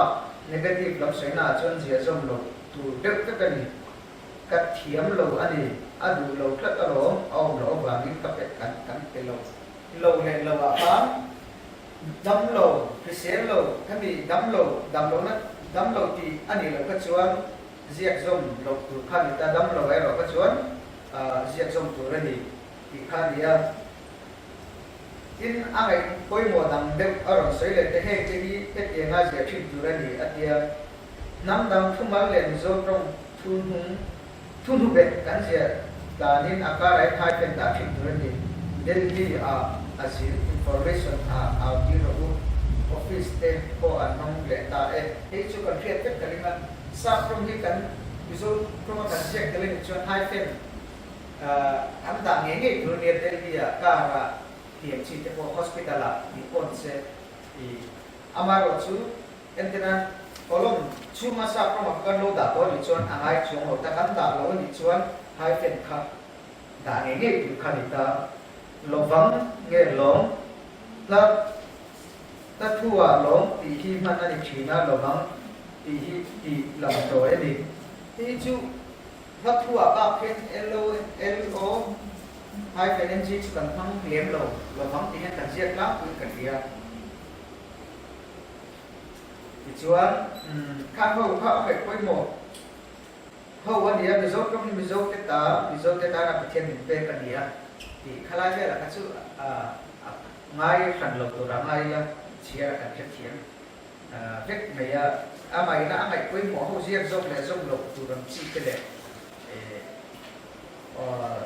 negative lam soina chuan zia zom lo tu dek ka kani ka thiam lo ani adu lo tlat alo au lo wa mi ka pet kan pe lo le lo a pa dam lo phi se lo kami dam lo na dam lo ti ani lo ka chuan ziak zom lo tu khani ta dam lo ai lo ka chuan ziak zom tu ra ni ti khani a in angai koi mo dang de aron soi le te he te hi te te nga ziak thim tu ra ni atia nam dang thumal le zo trong thun hu bet kan zia ta nin akarai thai pen ta thim tu ra ni delhi azir information di ro office te ko anong le ta e chu kan khiat ket kalingan sa from hi kan result from kan check kalin chuan hai fen am da nge tu ne delhi ka ra tiang chi te ko hospital a ni pon se I amaro chu entena kolom chu ma sa from kan lo da ko ni chuan angai chung ho ta kan da lo ni chuan hai fen kha da nge tu khanita lovang nge long ta thua long ti hi man ani thina lovang ti lam to ni ti chu ta thua ba phen lo hai fen ng kan phang lem lo lovang ti han kan ziak la ku kan dia ti chuan kha ho kha pe koi mo ho wa dia mi zo kam mi zo te ta na pathian min pe kan dia ti khala ve la ka chu ngai khan lo to ra ngai la chia kan khet thian vek mai amai na amai koi mo ho ziak zok le zok lo tu ram chi ke le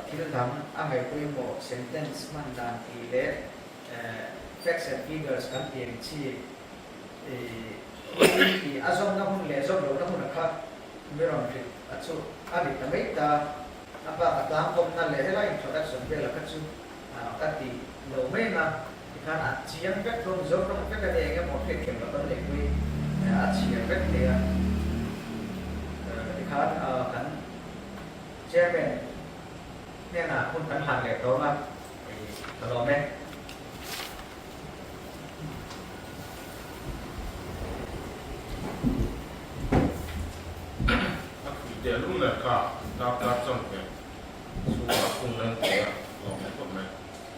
thil dam amai koi mo sentence man dan ti le facts and figures kan tiang chi ti azom na hun le zok lo na hun kha meron ri achu ali tamai ta apa atang kom na le helai introduction be la ka chu ka ti lo me na kan a chiang vek from zok from vek ka de mo thek kem ba le kui a chiang vek le kan kan chairman ne na kun kan han le to ma to lo me dia lu le ka ta chong ke su ka kung len ke lo me ko me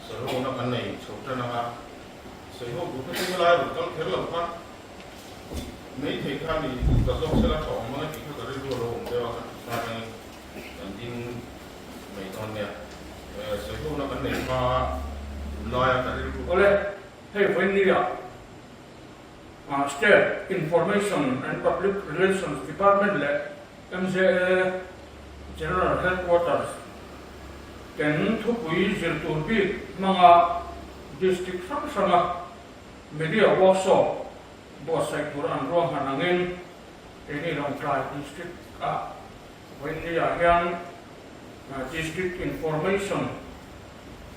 so ro na kan nei chok ta na ga so ho bu pe ni la ru kan thel lo pa nei the kha ni ka zo se la chong ma ki ka ri ro de wa sa kan ding mai ton ne so ho na kan nei pa la ya ka ri ru ole hey when ni ya State Information and Public Relations Department le MCA General Headquarters ken thupui zirtur bi manga district sang media workshop bo sector an ro hanangin ini long try district when ni yang district information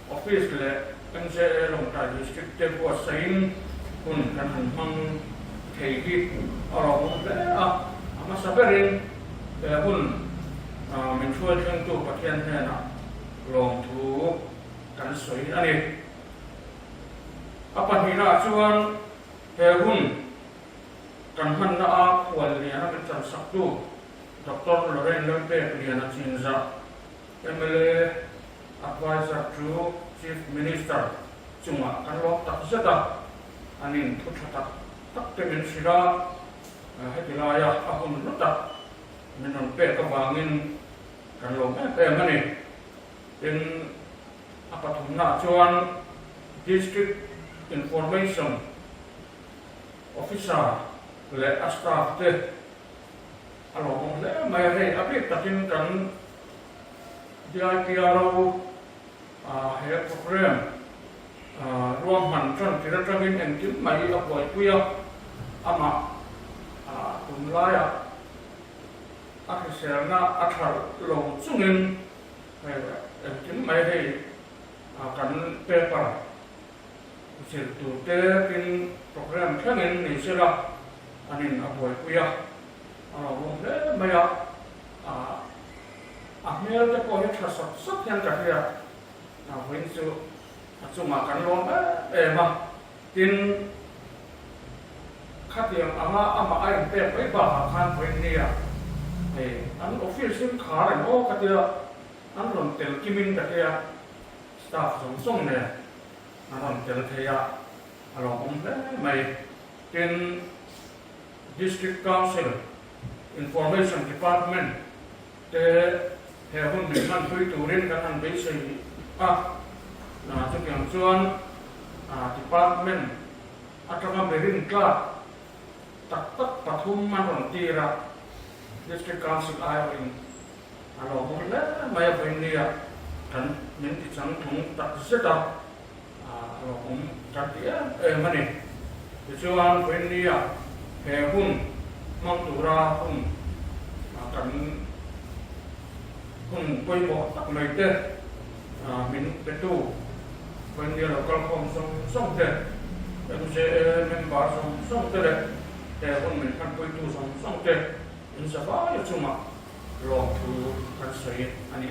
office le MCA long try district te bo sain kun kan hang thei aro le ama saberin hun min chua thang tu pathian he na long thu kan soi ani apa hina chuan he hun kan han na a khwal ni ana kan chan sak tu Dr. Loren Lempe Liana Chinza MLA advisor to Chief Minister chunga kan lo tak zata anin thu thata tak te min sira hetilaya ahun lutak minon pe ka bangin kan lo pe mani in apa thumna chuan district information officer le staff te alo le mai re apik takin kan DIPRO hệ program rùm hẳn tròn thì rất là viên em kiếm máy ở gọi quy ama cùng lại cái xe na thở lồng chung in em kiếm máy thì cần paper chỉ tụ tế cái program khác in này sẽ là anh in ở gọi quy rùm đấy bây giờ Ahmel te ko he thasat sat yan ka hiya na win chu achuma kan lom ma tin khatiang ama ai pe pe ba khan win nia an official khar no ka tia an ron tel kimin ka tia staff song ne an ron tel thaya along mai tin district council information department te he hun min man thui turin kan an be sei na chu kyang chuan department atanga merin kla tak pathum man ron tira district council in alo mon le mai venia kan min ti chang thung tak zeta alo kan tia mani chuan venia he hun mang tura hun kan hun koi mo tak mai te min petu when the local com song te em se member song te te hun min kan koi tu song te in sa ba ya chuma lo tu kan sei ani